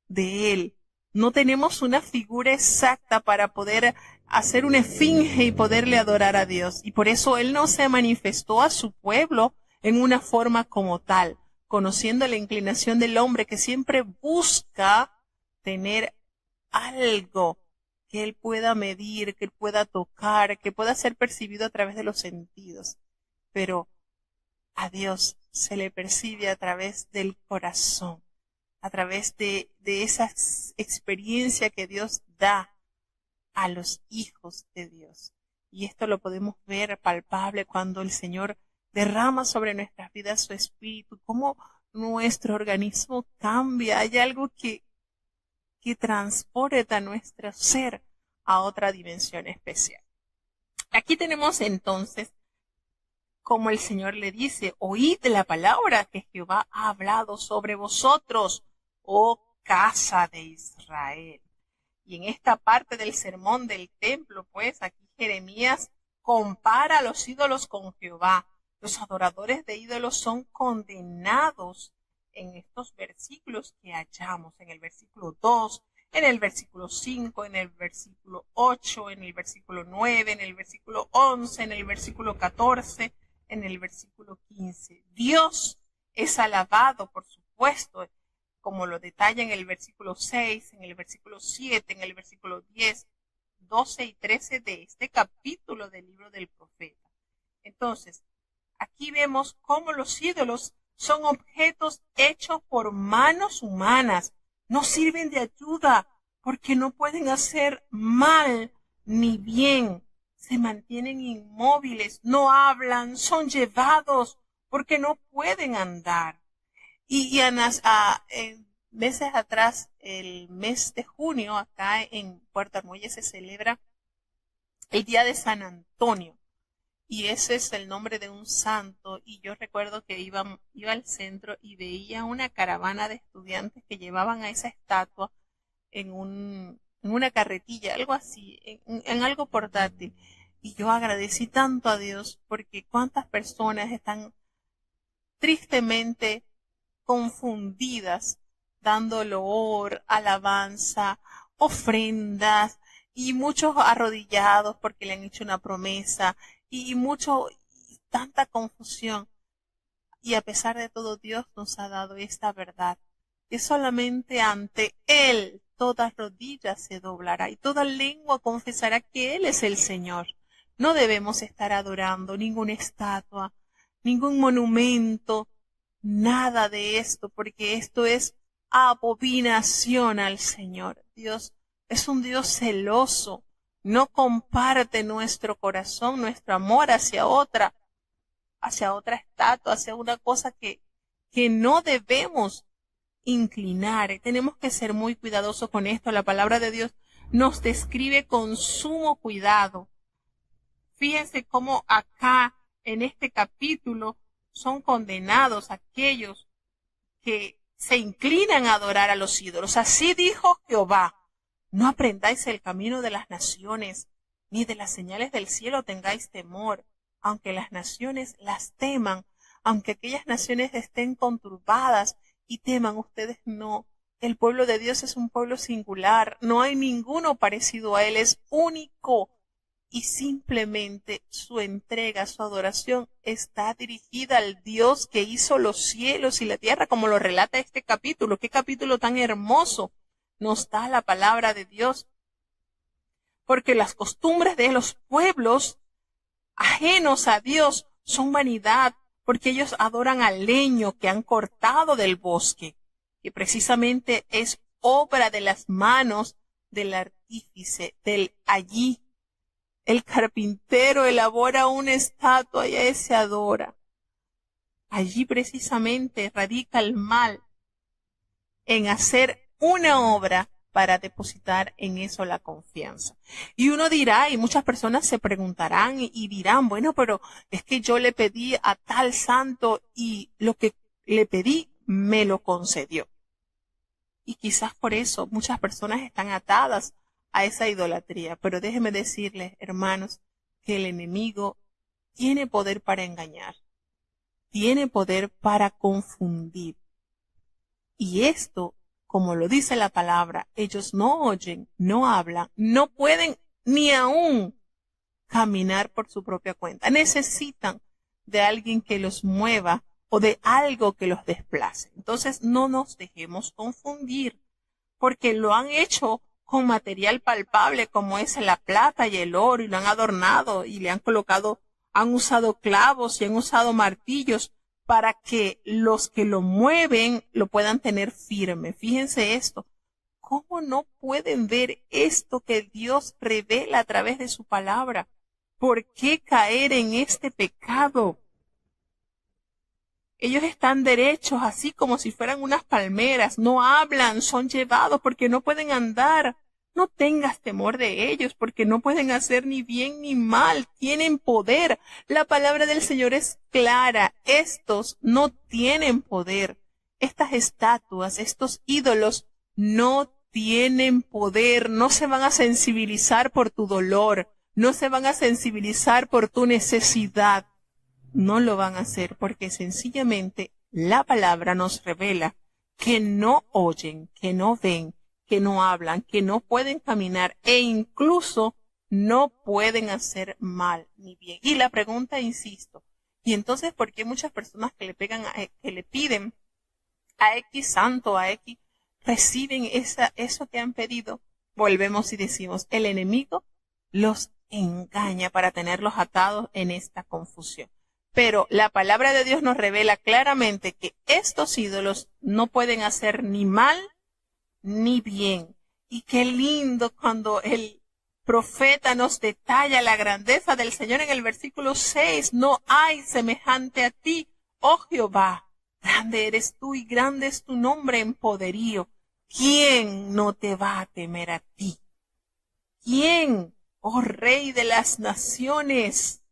de Él. No tenemos una figura exacta para poder hacer una esfinge y poderle adorar a Dios. Y por eso Él no se manifestó a su pueblo en una forma como tal, conociendo la inclinación del hombre que siempre busca tener algo que Él pueda medir, que Él pueda tocar, que pueda ser percibido a través de los sentidos. Pero a Dios se le percibe a través del corazón, a través de esa experiencia que Dios da a los hijos de Dios. Y esto lo podemos ver palpable cuando el Señor derrama sobre nuestras vidas su espíritu, cómo nuestro organismo cambia. Hay algo que transporta nuestro ser a otra dimensión especial. Aquí tenemos entonces como el Señor le dice: oíd la palabra que Jehová ha hablado sobre vosotros, oh casa de Israel. Y en esta parte del sermón del templo, pues aquí Jeremías compara a los ídolos con Jehová. Los adoradores de ídolos son condenados en estos versículos que hallamos, en el versículo 2, en el versículo 5, en el versículo 8, en el versículo 9, en el versículo 11, en el versículo 14, en el versículo 15. Dios es alabado, por supuesto, como lo detalla en el versículo 6, en el versículo 7, en el versículo 10, 12 y 13 de este capítulo del libro del profeta. Entonces, aquí vemos cómo los ídolos son objetos hechos por manos humanas. No sirven de ayuda porque no pueden hacer mal ni bien. Se mantienen inmóviles, no hablan, son llevados porque no pueden andar. Y meses atrás, el mes de junio, acá en Puerto Armuelle se celebra el Día de San Antonio. Y ese es el nombre de un santo. Y yo recuerdo que iba al centro y veía una caravana de estudiantes que llevaban a esa estatua en una carretilla, algo así, en algo portátil. Y yo agradecí tanto a Dios porque cuántas personas están tristemente confundidas, dando loor, alabanza, ofrendas, y muchos arrodillados porque le han hecho una promesa, y tanta confusión. Y a pesar de todo, Dios nos ha dado esta verdad, que solamente ante Él toda rodilla se doblará y toda lengua confesará que Él es el Señor. No debemos estar adorando ninguna estatua, ningún monumento, nada de esto, porque esto es abominación al Señor. Dios es un Dios celoso, no comparte nuestro corazón, nuestro amor hacia otra estatua, hacia una cosa que no debemos inclinar. Tenemos que ser muy cuidadosos con esto. La palabra de Dios nos describe con sumo cuidado. Fíjense cómo acá en este capítulo son condenados aquellos que se inclinan a adorar a los ídolos. Así dijo Jehová: no aprendáis el camino de las naciones, ni de las señales del cielo tengáis temor, aunque las naciones las teman, aunque aquellas naciones estén conturbadas y teman, ustedes no. El pueblo de Dios es un pueblo singular, no hay ninguno parecido a él, es único. Y simplemente su entrega, su adoración está dirigida al Dios que hizo los cielos y la tierra, como lo relata este capítulo. Qué capítulo tan hermoso nos da la palabra de Dios. Porque las costumbres de los pueblos ajenos a Dios son vanidad, porque ellos adoran al leño que han cortado del bosque, que precisamente es obra de las manos del artífice, del allí. El carpintero elabora una estatua y a ese se adora. Allí precisamente radica el mal, en hacer una obra para depositar en eso la confianza. Y uno dirá, y muchas personas se preguntarán y dirán, bueno, pero es que yo le pedí a tal santo y lo que le pedí me lo concedió. Y quizás por eso muchas personas están atadas a esa idolatría. Pero déjenme decirles, hermanos, que el enemigo tiene poder para engañar, tiene poder para confundir. Y esto, como lo dice la palabra, ellos no oyen, no hablan, no pueden ni aún caminar por su propia cuenta. Necesitan de alguien que los mueva o de algo que los desplace. Entonces no nos dejemos confundir, porque lo han hecho con material palpable como es la plata y el oro, y lo han adornado y le han colocado, han usado clavos y han usado martillos para que los que lo mueven lo puedan tener firme. Fíjense esto. ¿Cómo no pueden ver esto que Dios revela a través de su palabra? ¿Por qué caer en este pecado? Ellos están derechos, así como si fueran unas palmeras, no hablan, son llevados porque no pueden andar. No tengas temor de ellos, porque no pueden hacer ni bien ni mal, tienen poder. La palabra del Señor es clara, estos no tienen poder. Estas estatuas, estos ídolos no tienen poder, no se van a sensibilizar por tu dolor, no se van a sensibilizar por tu necesidad. No lo van a hacer porque sencillamente la palabra nos revela que no oyen, que no ven, que no hablan, que no pueden caminar e incluso no pueden hacer mal ni bien. Y la pregunta, insisto, y entonces, ¿por qué muchas personas que le piden a X santo, a X, reciben eso que han pedido? Volvemos y decimos, el enemigo los engaña para tenerlos atados en esta confusión. Pero la palabra de Dios nos revela claramente que estos ídolos no pueden hacer ni mal ni bien. Y qué lindo cuando el profeta nos detalla la grandeza del Señor en el versículo 6. No hay semejante a ti, oh Jehová. Grande eres tú y grande es tu nombre en poderío. ¿Quién no te va a temer a ti? ¿Quién, oh Rey de las naciones?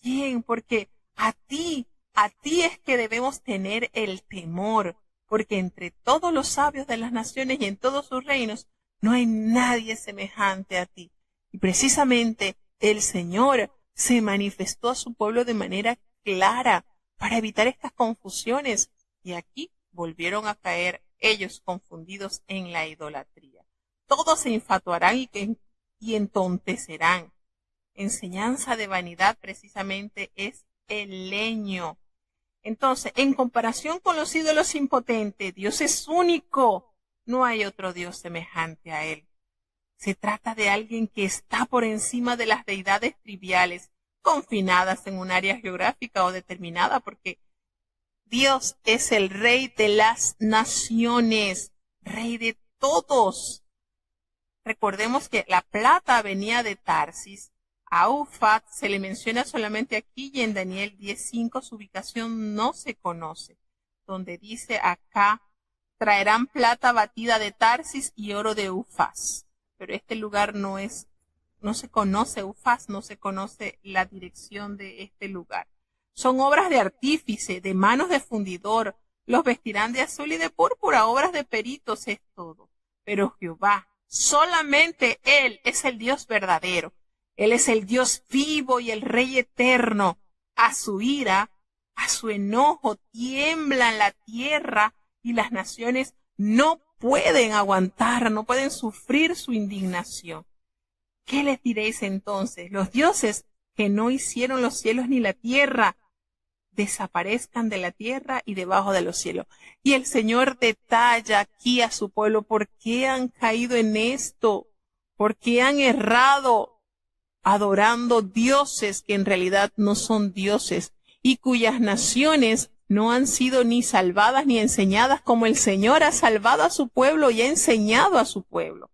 ¿Quién? Porque a ti es que debemos tener el temor, porque entre todos los sabios de las naciones y en todos sus reinos no hay nadie semejante a ti. Y precisamente el Señor se manifestó a su pueblo de manera clara para evitar estas confusiones. Y aquí volvieron a caer ellos confundidos en la idolatría. Todos se infatuarán y entontecerán. Enseñanza de vanidad precisamente es el leño. Entonces, en comparación con los ídolos impotentes, Dios es único. No hay otro Dios semejante a Él. Se trata de alguien que está por encima de las deidades triviales, confinadas en un área geográfica o determinada, porque Dios es el Rey de las naciones, Rey de todos. Recordemos que la plata venía de Tarsis. A Ufaz se le menciona solamente aquí y en Daniel 10:5 su ubicación no se conoce, donde dice acá, traerán plata batida de Tarsis y oro de Ufaz. Pero este lugar no se conoce Ufaz, no se conoce la dirección de este lugar. Son obras de artífice, de manos de fundidor, los vestirán de azul y de púrpura, obras de peritos es todo. Pero Jehová, solamente Él es el Dios verdadero. Él es el Dios vivo y el Rey eterno. A su ira, a su enojo, tiemblan la tierra y las naciones no pueden aguantar, no pueden sufrir su indignación. ¿Qué les diréis entonces? Los dioses que no hicieron los cielos ni la tierra, desaparezcan de la tierra y debajo de los cielos. Y el Señor detalla aquí a su pueblo por qué han caído en esto, por qué han errado adorando dioses que en realidad no son dioses y cuyas naciones no han sido ni salvadas ni enseñadas como el Señor ha salvado a su pueblo y ha enseñado a su pueblo.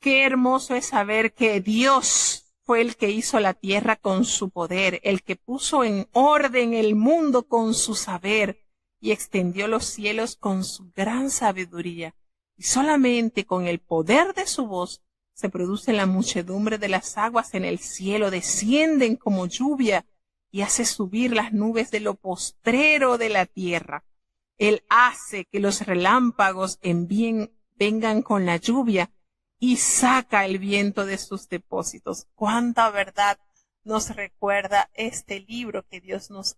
Qué hermoso es saber que Dios fue el que hizo la tierra con su poder, el que puso en orden el mundo con su saber y extendió los cielos con su gran sabiduría. Y solamente con el poder de su voz se produce la muchedumbre de las aguas en el cielo, descienden como lluvia y hace subir las nubes de lo postrero de la tierra. Él hace que los relámpagos vengan con la lluvia y saca el viento de sus depósitos. Cuánta verdad nos recuerda este libro que Dios nos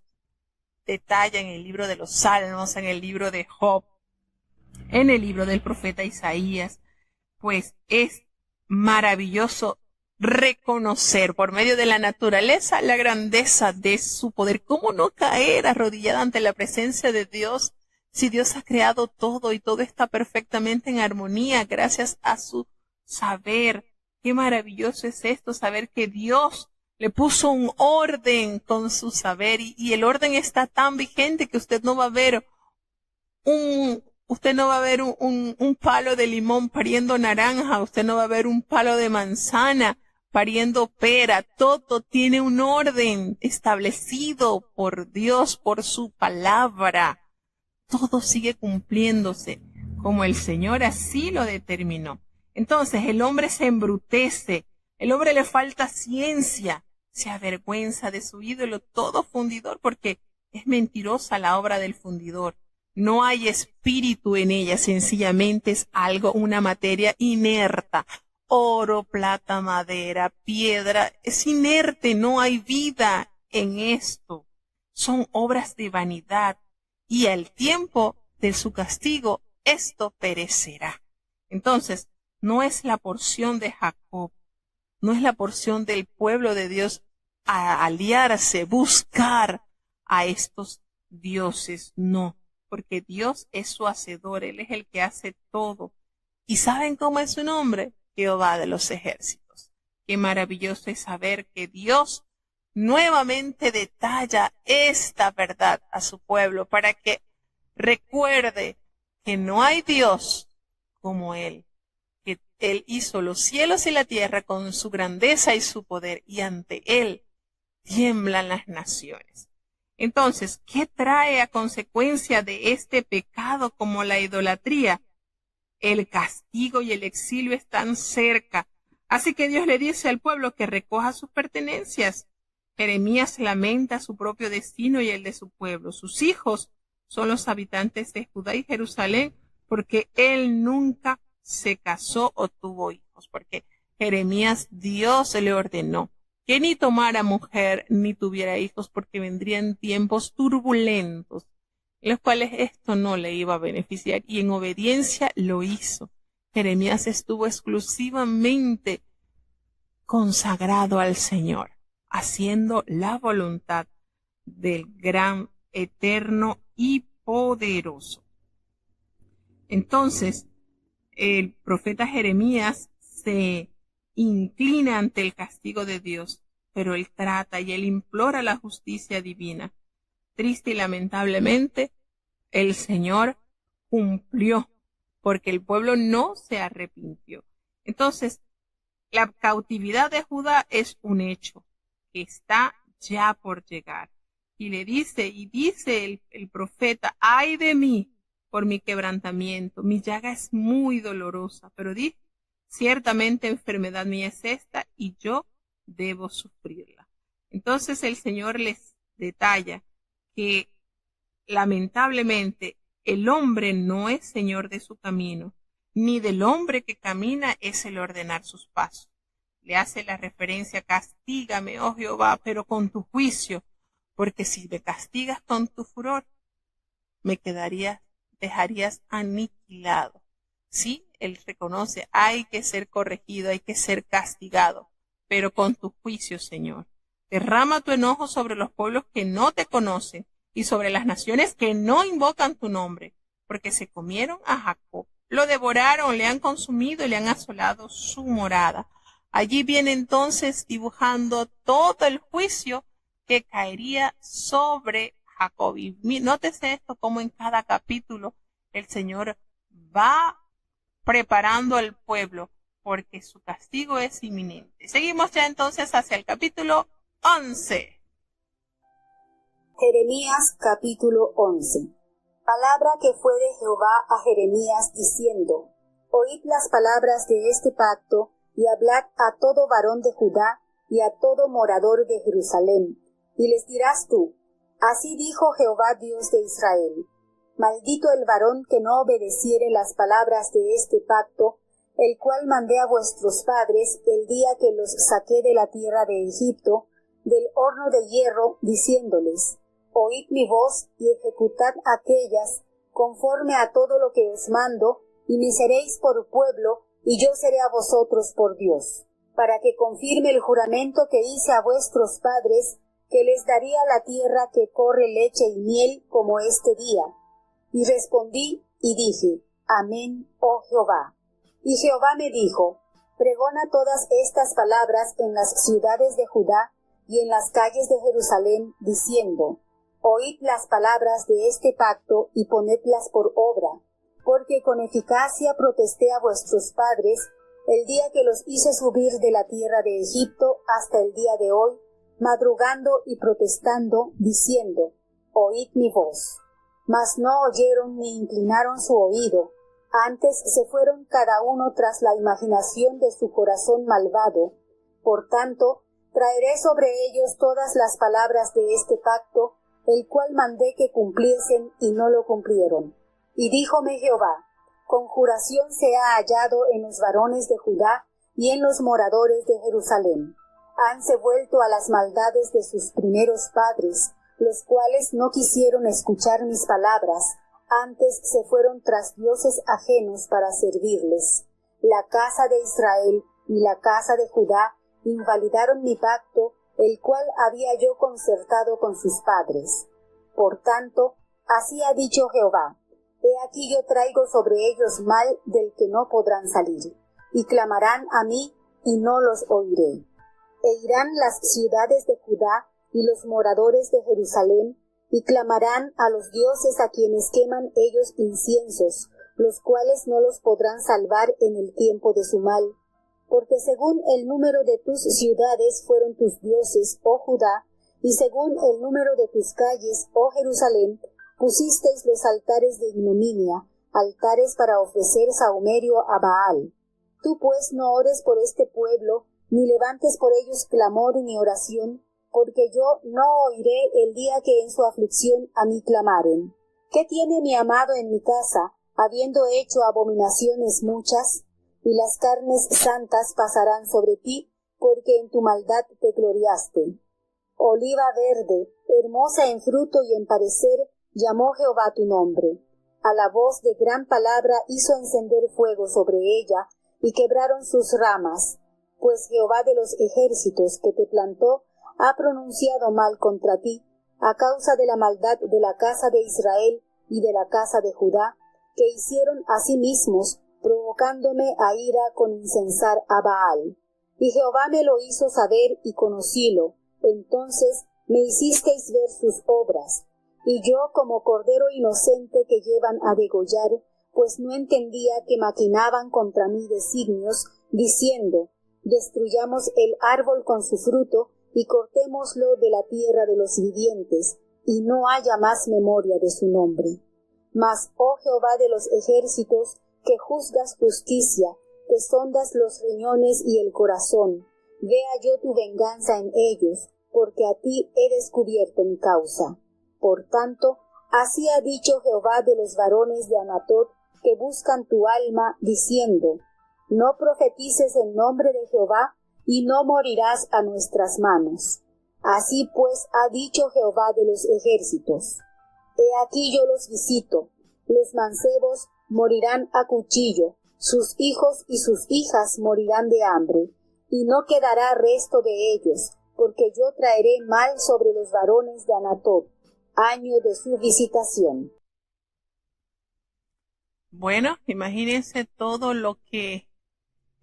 detalla en el libro de los Salmos, en el libro de Job, en el libro del profeta Isaías. Pues es maravilloso reconocer por medio de la naturaleza la grandeza de su poder. ¿Cómo no caer arrodillada ante la presencia de Dios si Dios ha creado todo y todo está perfectamente en armonía gracias a su saber? Qué maravilloso es esto, saber que Dios le puso un orden con su saber y el orden está tan vigente que usted no va a ver un palo de limón pariendo naranja, usted no va a ver un palo de manzana pariendo pera. Todo tiene un orden establecido por Dios, por su palabra. Todo sigue cumpliéndose como el Señor así lo determinó. Entonces el hombre se embrutece, el hombre le falta ciencia, se avergüenza de su ídolo, todo fundidor, porque es mentirosa la obra del fundidor. No hay espíritu en ella, sencillamente es una materia inerta. Oro, plata, madera, piedra, es inerte, no hay vida en esto. Son obras de vanidad y al tiempo de su castigo, esto perecerá. Entonces, no es la porción de Jacob, no es la porción del pueblo de Dios a aliarse, buscar a estos dioses, no, porque Dios es su hacedor, Él es el que hace todo. ¿Y saben cómo es su nombre? Jehová de los ejércitos. Qué maravilloso es saber que Dios nuevamente detalla esta verdad a su pueblo para que recuerde que no hay Dios como Él, que Él hizo los cielos y la tierra con su grandeza y su poder, y ante Él tiemblan las naciones. Entonces, ¿qué trae a consecuencia de este pecado como la idolatría? El castigo y el exilio están cerca. Así que Dios le dice al pueblo que recoja sus pertenencias. Jeremías lamenta su propio destino y el de su pueblo. Sus hijos son los habitantes de Judá y Jerusalén, porque él nunca se casó o tuvo hijos, porque Jeremías Dios le ordenó que ni tomara mujer ni tuviera hijos, porque vendrían tiempos turbulentos, en los cuales esto no le iba a beneficiar, y en obediencia lo hizo. Jeremías estuvo exclusivamente consagrado al Señor, haciendo la voluntad del gran, eterno y poderoso. Entonces, el profeta Jeremías se inclina ante el castigo de Dios, pero él trata y él implora la justicia divina. Triste y lamentablemente, el Señor cumplió, porque el pueblo no se arrepintió. Entonces, la cautividad de Judá es un hecho que está ya por llegar. Y dice el profeta, ay de mí por mi quebrantamiento, mi llaga es muy dolorosa, pero dije, ciertamente enfermedad mía es esta y yo debo sufrirla. Entonces el Señor les detalla que lamentablemente el hombre no es señor de su camino, ni del hombre que camina es el ordenar sus pasos. Le hace la referencia, castígame, oh Jehová, pero con tu juicio, porque si me castigas con tu furor, dejarías aniquilado. Sí, él reconoce, hay que ser corregido, hay que ser castigado, pero con tu juicio, Señor. Derrama tu enojo sobre los pueblos que no te conocen y sobre las naciones que no invocan tu nombre, porque se comieron a Jacob, lo devoraron, le han consumido y le han asolado su morada. Allí viene entonces dibujando todo el juicio que caería sobre Jacob. Y nótese esto, como en cada capítulo el Señor va preparando al pueblo, porque su castigo es inminente. Seguimos ya entonces hacia el capítulo 11. Jeremías capítulo 11. Palabra que fue de Jehová a Jeremías diciendo: Oíd las palabras de este pacto, y hablad a todo varón de Judá y a todo morador de Jerusalén, y les dirás tú: Así dijo Jehová Dios de Israel: Maldito el varón que no obedeciere las palabras de este pacto, el cual mandé a vuestros padres el día que los saqué de la tierra de Egipto, del horno de hierro, diciéndoles: Oíd mi voz y ejecutad aquellas, conforme a todo lo que os mando, y me seréis por pueblo, y yo seré a vosotros por Dios, para que confirme el juramento que hice a vuestros padres, que les daría la tierra que corre leche y miel como este día. Y respondí y dije: Amén, oh Jehová. Y Jehová me dijo: Pregona todas estas palabras en las ciudades de Judá y en las calles de Jerusalén, diciendo: Oíd las palabras de este pacto y ponedlas por obra, porque con eficacia protesté a vuestros padres el día que los hice subir de la tierra de Egipto hasta el día de hoy, madrugando y protestando, diciendo: Oíd mi voz. Mas no oyeron ni inclinaron su oído, antes se fueron cada uno tras la imaginación de su corazón malvado. Por tanto, traeré sobre ellos todas las palabras de este pacto, el cual mandé que cumpliesen y no lo cumplieron. Y díjome Jehová: Conjuración se ha hallado en los varones de Judá y en los moradores de Jerusalén. Hanse vuelto a las maldades de sus primeros padres, los cuales no quisieron escuchar mis palabras, antes se fueron tras dioses ajenos para servirles. La casa de Israel y la casa de Judá invalidaron mi pacto, el cual había yo concertado con sus padres. Por tanto, así ha dicho Jehová: He aquí yo traigo sobre ellos mal del que no podrán salir, y clamarán a mí, y no los oiré. E irán las ciudades de Judá y los moradores de Jerusalén, y clamarán a los dioses a quienes queman ellos inciensos, los cuales no los podrán salvar en el tiempo de su mal. Porque según el número de tus ciudades fueron tus dioses, oh Judá, y según el número de tus calles, oh Jerusalén, pusisteis los altares de ignominia, altares para ofrecer sahumerio a Baal. Tú pues no ores por este pueblo, ni levantes por ellos clamor ni oración, porque yo no oiré el día que en su aflicción a mí clamaren. ¿Qué tiene mi amado en mi casa, habiendo hecho abominaciones muchas? Y las carnes santas pasarán sobre ti, porque en tu maldad te gloriaste. Oliva verde, hermosa en fruto y en parecer, llamó Jehová tu nombre. A la voz de gran palabra hizo encender fuego sobre ella, y quebraron sus ramas. Pues Jehová de los ejércitos que te plantó ha pronunciado mal contra ti, a causa de la maldad de la casa de Israel y de la casa de Judá, que hicieron a sí mismos, provocándome a ira con incensar a Baal. Y Jehová me lo hizo saber y conocílo. Entonces me hicisteis ver sus obras. Y yo, como cordero inocente que llevan a degollar, pues no entendía que maquinaban contra mí designios, diciendo: Destruyamos el árbol con su fruto, y cortémoslo de la tierra de los vivientes, y no haya más memoria de su nombre. Mas, oh Jehová de los ejércitos, que juzgas justicia, que sondas los riñones y el corazón, vea yo tu venganza en ellos, porque a ti he descubierto mi causa. Por tanto, así ha dicho Jehová de los varones de Anatot, que buscan tu alma, diciendo: No profetices en nombre de Jehová, y no morirás a nuestras manos. Así pues ha dicho Jehová de los ejércitos: He aquí yo los visito, los mancebos morirán a cuchillo, sus hijos y sus hijas morirán de hambre, y no quedará resto de ellos, porque yo traeré mal sobre los varones de Anatot, año de su visitación. Bueno, imagínense todo lo que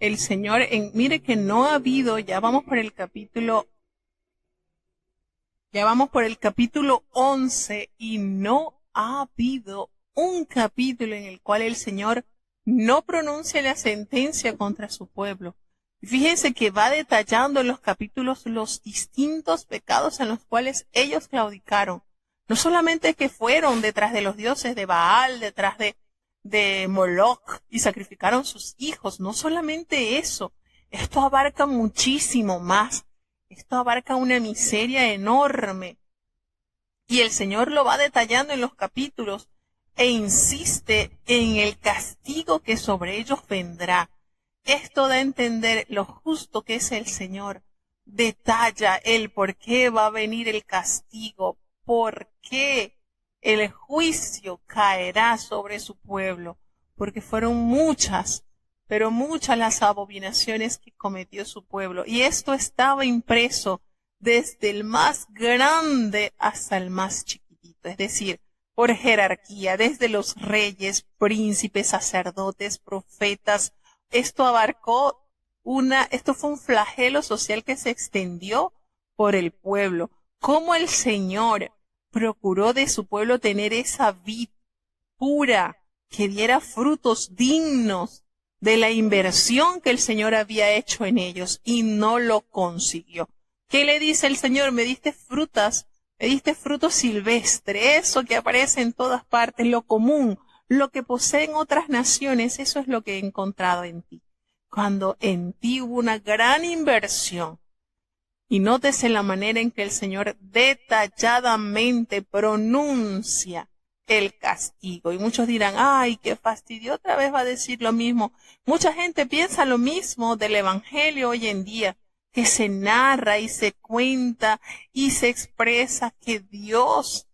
el Señor, mire que no ha habido, ya vamos por el capítulo 11 y no ha habido un capítulo en el cual el Señor no pronuncia la sentencia contra su pueblo. Fíjense que va detallando en los capítulos los distintos pecados en los cuales ellos claudicaron. No solamente que fueron detrás de los dioses de Baal, detrás de Moloch y sacrificaron sus hijos. No solamente eso, esto abarca muchísimo más. Esto abarca una miseria enorme. Y el Señor lo va detallando en los capítulos e insiste en el castigo que sobre ellos vendrá. Esto da a entender lo justo que es el Señor. Detalla el por qué va a venir el castigo, por qué el juicio caerá sobre su pueblo, porque fueron muchas, pero muchas las abominaciones que cometió su pueblo. Y esto estaba impreso desde el más grande hasta el más chiquitito, es decir, por jerarquía, desde los reyes, príncipes, sacerdotes, profetas. Esto fue un flagelo social que se extendió por el pueblo. Cómo el Señor procuró de su pueblo tener esa vid pura que diera frutos dignos de la inversión que el Señor había hecho en ellos, y no lo consiguió. ¿Qué le dice el Señor? Me diste frutos silvestres, eso que aparece en todas partes, lo común, lo que poseen otras naciones, eso es lo que he encontrado en ti. Cuando en ti hubo una gran inversión. Y nótese la manera en que el Señor detalladamente pronuncia el castigo. Y muchos dirán: ay, qué fastidio, otra vez va a decir lo mismo. Mucha gente piensa lo mismo del Evangelio hoy en día, que se narra y se cuenta y se expresa que Dios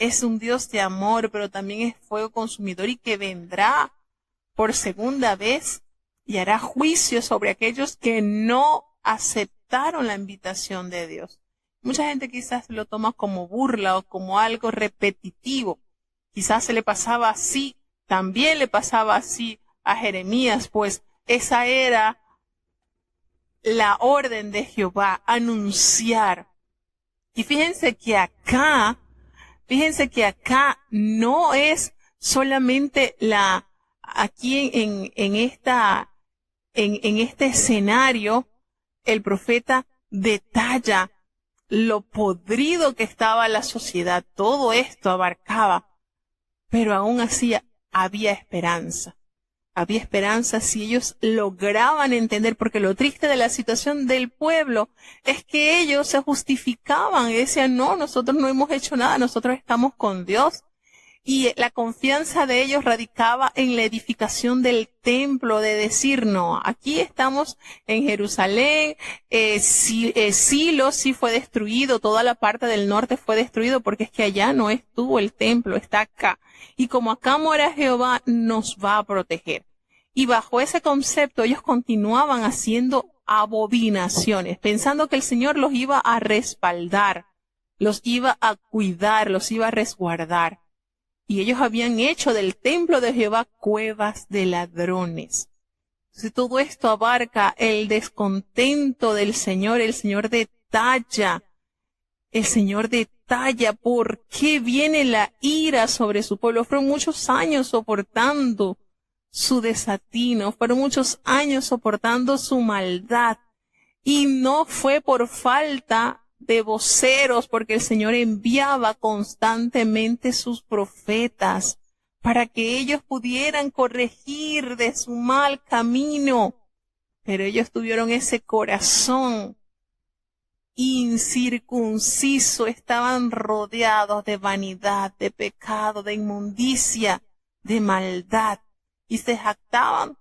es un Dios de amor, pero también es fuego consumidor y que vendrá por segunda vez y hará juicio sobre aquellos que no aceptaron la invitación de Dios. Mucha gente quizás lo toma como burla o como algo repetitivo. Quizás se le pasaba así, también le pasaba así a Jeremías, pues esa era la orden de Jehová, anunciar. Y fíjense que acá no es solamente aquí en este escenario, el profeta detalla lo podrido que estaba la sociedad. Todo esto abarcaba, pero aún así había esperanza. Había esperanza si ellos lograban entender, porque lo triste de la situación del pueblo es que ellos se justificaban y decían, no, nosotros no hemos hecho nada, nosotros estamos con Dios. Y la confianza de ellos radicaba en la edificación del templo, de decir, no, aquí estamos en Jerusalén, Silo sí fue destruido, toda la parte del norte fue destruido, porque es que allá no estuvo el templo, está acá. Y como acá mora Jehová, nos va a proteger. Y bajo ese concepto ellos continuaban haciendo abominaciones, pensando que el Señor los iba a respaldar, los iba a cuidar, los iba a resguardar. Y ellos habían hecho del templo de Jehová cuevas de ladrones. Entonces, todo esto abarca el descontento del Señor. El Señor detalla por qué viene la ira sobre su pueblo. Fueron muchos años soportando su desatino, fueron muchos años soportando su maldad. Y no fue por falta de voceros, porque el Señor enviaba constantemente sus profetas para que ellos pudieran corregir de su mal camino. Pero ellos tuvieron ese corazón incircunciso, estaban rodeados de vanidad, de pecado, de inmundicia, de maldad, y se jactaban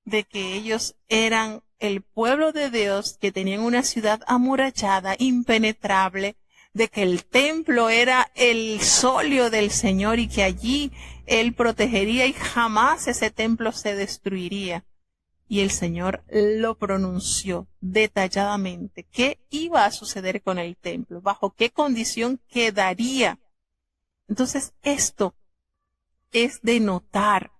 de que ellos eran el pueblo de Dios, que tenían una ciudad amurallada, impenetrable, de que el templo era el solio del Señor y que allí Él protegería y jamás ese templo se destruiría. Y el Señor lo pronunció detalladamente. ¿Qué iba a suceder con el templo? ¿Bajo qué condición quedaría? Entonces esto es de notar.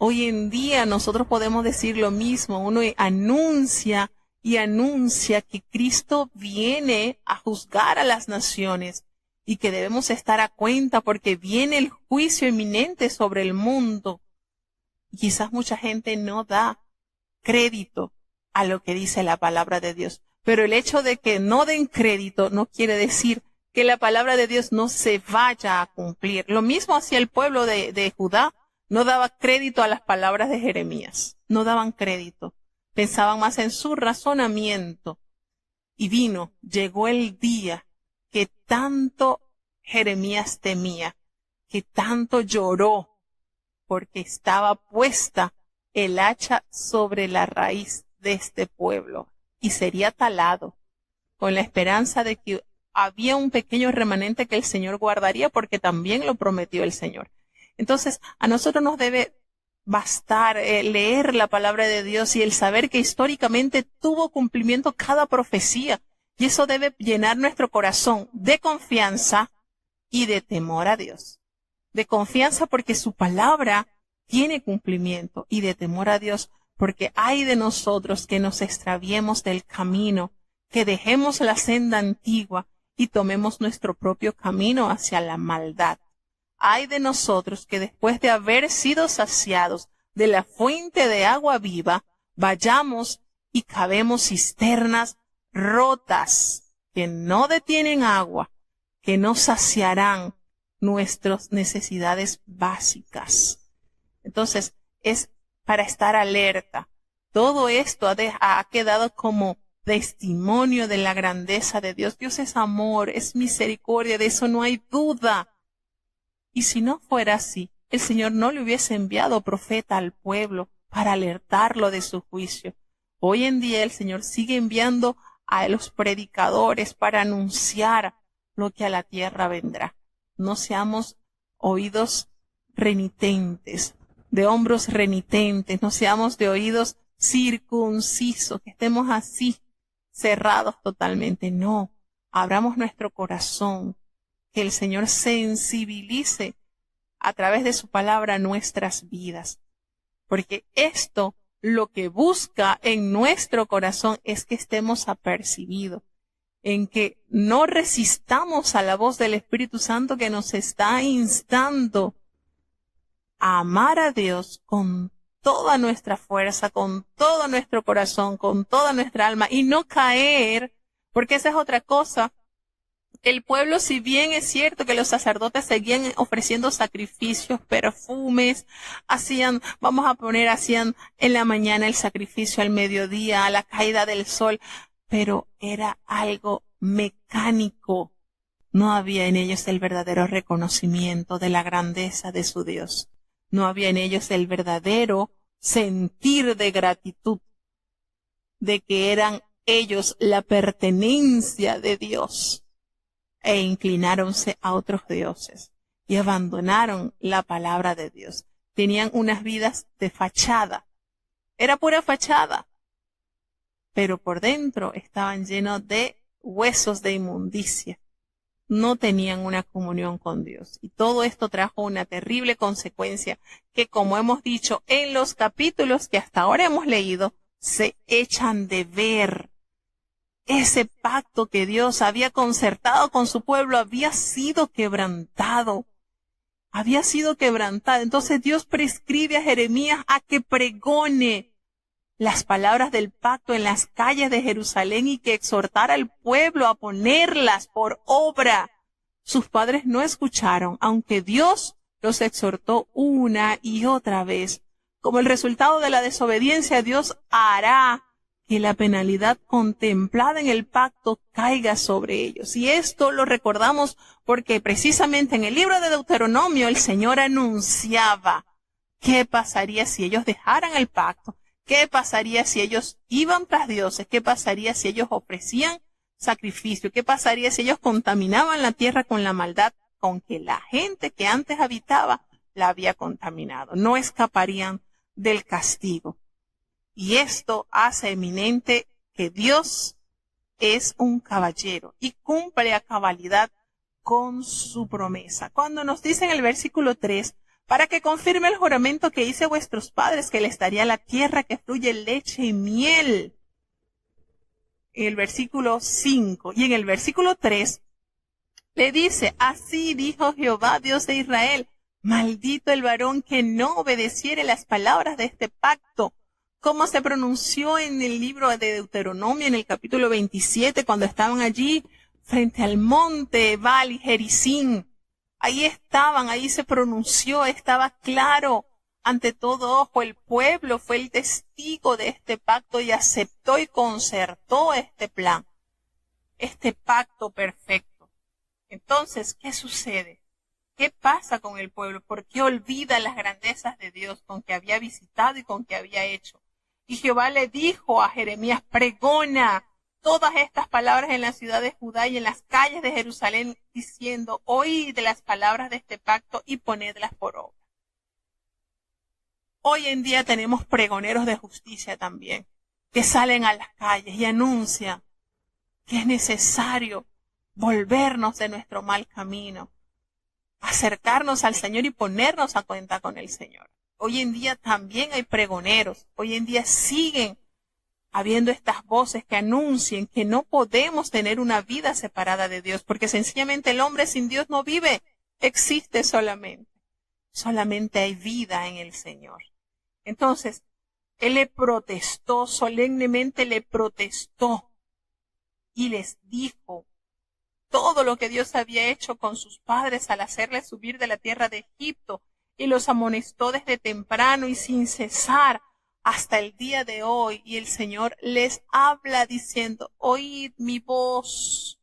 Hoy en día nosotros podemos decir lo mismo. Uno anuncia que Cristo viene a juzgar a las naciones y que debemos estar a cuenta porque viene el juicio inminente sobre el mundo. Y quizás mucha gente no da crédito a lo que dice la palabra de Dios. Pero el hecho de que no den crédito no quiere decir que la palabra de Dios no se vaya a cumplir. Lo mismo hacía el pueblo de Judá. No daba crédito a las palabras de Jeremías. No daban crédito. Pensaban más en su razonamiento. Y llegó el día que tanto Jeremías temía, que tanto lloró, porque estaba puesta el hacha sobre la raíz de este pueblo y sería talado, con la esperanza de que había un pequeño remanente que el Señor guardaría, porque también lo prometió el Señor. Entonces, a nosotros nos debe bastar leer la palabra de Dios y el saber que históricamente tuvo cumplimiento cada profecía, y eso debe llenar nuestro corazón de confianza y de temor a Dios. De confianza porque su palabra tiene cumplimiento, y de temor a Dios porque hay de nosotros que nos extraviemos del camino, que dejemos la senda antigua y tomemos nuestro propio camino hacia la maldad. Hay de nosotros que después de haber sido saciados de la fuente de agua viva, vayamos y cavemos cisternas rotas que no detienen agua, que no saciarán nuestras necesidades básicas. Entonces, es para estar alerta. Todo esto ha quedado como testimonio de la grandeza de Dios. Dios es amor, es misericordia, de eso no hay duda. Y si no fuera así, el Señor no le hubiese enviado profeta al pueblo para alertarlo de su juicio. Hoy en día el Señor sigue enviando a los predicadores para anunciar lo que a la tierra vendrá. No seamos oídos renitentes, de hombros renitentes, no seamos de oídos circuncisos, que estemos así, cerrados totalmente. No, abramos nuestro corazón, que el Señor sensibilice a través de su palabra nuestras vidas. Porque esto lo que busca en nuestro corazón es que estemos apercibidos, en que no resistamos a la voz del Espíritu Santo que nos está instando a amar a Dios con toda nuestra fuerza, con todo nuestro corazón, con toda nuestra alma y no caer, porque esa es otra cosa. El pueblo, si bien es cierto que los sacerdotes seguían ofreciendo sacrificios, perfumes, hacían en la mañana el sacrificio, al mediodía, a la caída del sol, pero era algo mecánico. No había en ellos el verdadero reconocimiento de la grandeza de su Dios. No había en ellos el verdadero sentir de gratitud, de que eran ellos la pertenencia de Dios. E inclináronse a otros dioses y abandonaron la palabra de Dios. Tenían unas vidas de fachada. Era pura fachada. Pero por dentro estaban llenos de huesos de inmundicia. No tenían una comunión con Dios. Y todo esto trajo una terrible consecuencia que, como hemos dicho en los capítulos que hasta ahora hemos leído, se echan de ver. Ese pacto que Dios había concertado con su pueblo había sido quebrantado. Entonces Dios prescribe a Jeremías a que pregone las palabras del pacto en las calles de Jerusalén y que exhortara al pueblo a ponerlas por obra. Sus padres no escucharon, aunque Dios los exhortó una y otra vez. Como el resultado de la desobediencia, Dios hará que la penalidad contemplada en el pacto caiga sobre ellos. Y esto lo recordamos porque precisamente en el libro de Deuteronomio el Señor anunciaba qué pasaría si ellos dejaran el pacto, qué pasaría si ellos iban tras dioses, qué pasaría si ellos ofrecían sacrificio, qué pasaría si ellos contaminaban la tierra con la maldad con que la gente que antes habitaba la había contaminado. No escaparían del castigo. Y esto hace eminente que Dios es un caballero y cumple a cabalidad con su promesa. Cuando nos dice en el versículo 3, para que confirme el juramento que hice a vuestros padres, que les daría la tierra que fluye leche y miel. En el versículo 5 y en el versículo 3 le dice, así dijo Jehová, Dios de Israel, maldito el varón que no obedeciere las palabras de este pacto, como se pronunció en el libro de Deuteronomio, en el capítulo 27, cuando estaban allí frente al monte Ebal y Gerizim. Ahí estaban, ahí se pronunció, estaba claro ante todo ojo. El pueblo fue el testigo de este pacto y aceptó y concertó este plan, este pacto perfecto. Entonces, ¿qué sucede? ¿Qué pasa con el pueblo? ¿Por qué olvida las grandezas de Dios con que había visitado y con que había hecho? Y Jehová le dijo a Jeremías, pregona todas estas palabras en la ciudad de Judá y en las calles de Jerusalén, diciendo, oíd las palabras de este pacto y ponedlas por obra. Hoy en día tenemos pregoneros de justicia también, que salen a las calles y anuncian que es necesario volvernos de nuestro mal camino, acercarnos al Señor y ponernos a cuenta con el Señor. Hoy en día también hay pregoneros, hoy en día siguen habiendo estas voces que anuncien que no podemos tener una vida separada de Dios, porque sencillamente el hombre sin Dios no vive, existe solamente. Solamente hay vida en el Señor. Entonces, él le protestó, solemnemente le protestó y les dijo todo lo que Dios había hecho con sus padres al hacerles subir de la tierra de Egipto, y los amonestó desde temprano y sin cesar hasta el día de hoy. Y el Señor les habla diciendo, oíd mi voz.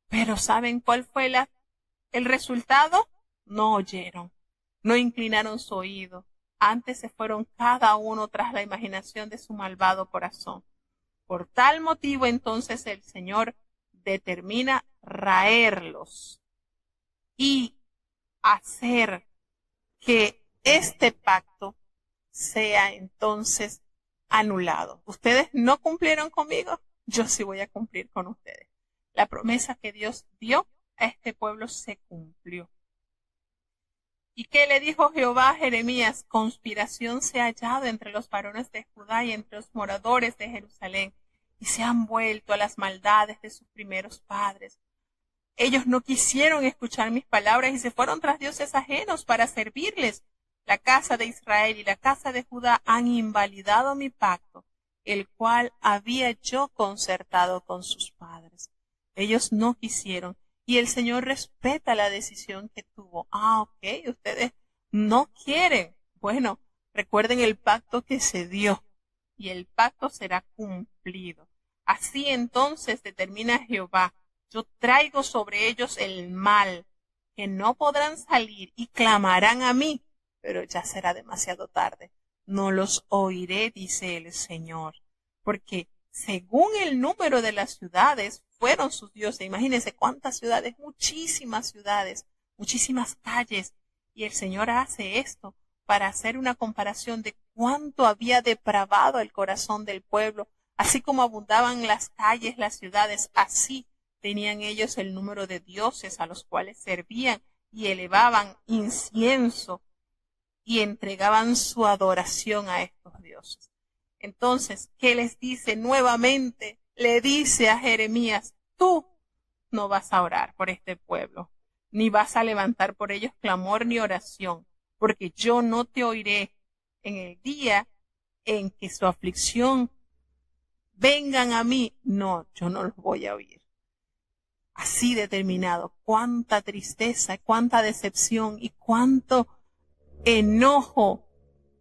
Pero ¿saben cuál fue el resultado? No oyeron, no inclinaron su oído. Antes se fueron cada uno tras la imaginación de su malvado corazón. Por tal motivo entonces el Señor determina raerlos y hacer que este pacto sea entonces anulado. Ustedes no cumplieron conmigo, yo sí voy a cumplir con ustedes. La promesa que Dios dio a este pueblo se cumplió. ¿Y qué le dijo Jehová a Jeremías? Conspiración se ha hallado entre los varones de Judá y entre los moradores de Jerusalén, y se han vuelto a las maldades de sus primeros padres. Ellos no quisieron escuchar mis palabras y se fueron tras dioses ajenos para servirles. La casa de Israel y la casa de Judá han invalidado mi pacto, el cual había yo concertado con sus padres. Ellos no quisieron, y el Señor respeta la decisión que tuvo. Ok, ustedes no quieren. Bueno, recuerden el pacto que se dio, y el pacto será cumplido. Así entonces determina Jehová: yo traigo sobre ellos el mal, que no podrán salir y clamarán a mí, pero ya será demasiado tarde. No los oiré, dice el Señor, porque según el número de las ciudades fueron sus dioses. Imagínense cuántas ciudades, muchísimas calles. Y el Señor hace esto para hacer una comparación de cuánto había depravado el corazón del pueblo. Así como abundaban las calles, las ciudades, así tenían ellos el número de dioses a los cuales servían y elevaban incienso y entregaban su adoración a estos dioses. Entonces, ¿qué les dice nuevamente? Le dice a Jeremías: tú no vas a orar por este pueblo, ni vas a levantar por ellos clamor ni oración, porque yo no te oiré en el día en que su aflicción vengan a mí. No, yo no los voy a oír. Así determinado, cuánta tristeza, cuánta decepción y cuánto enojo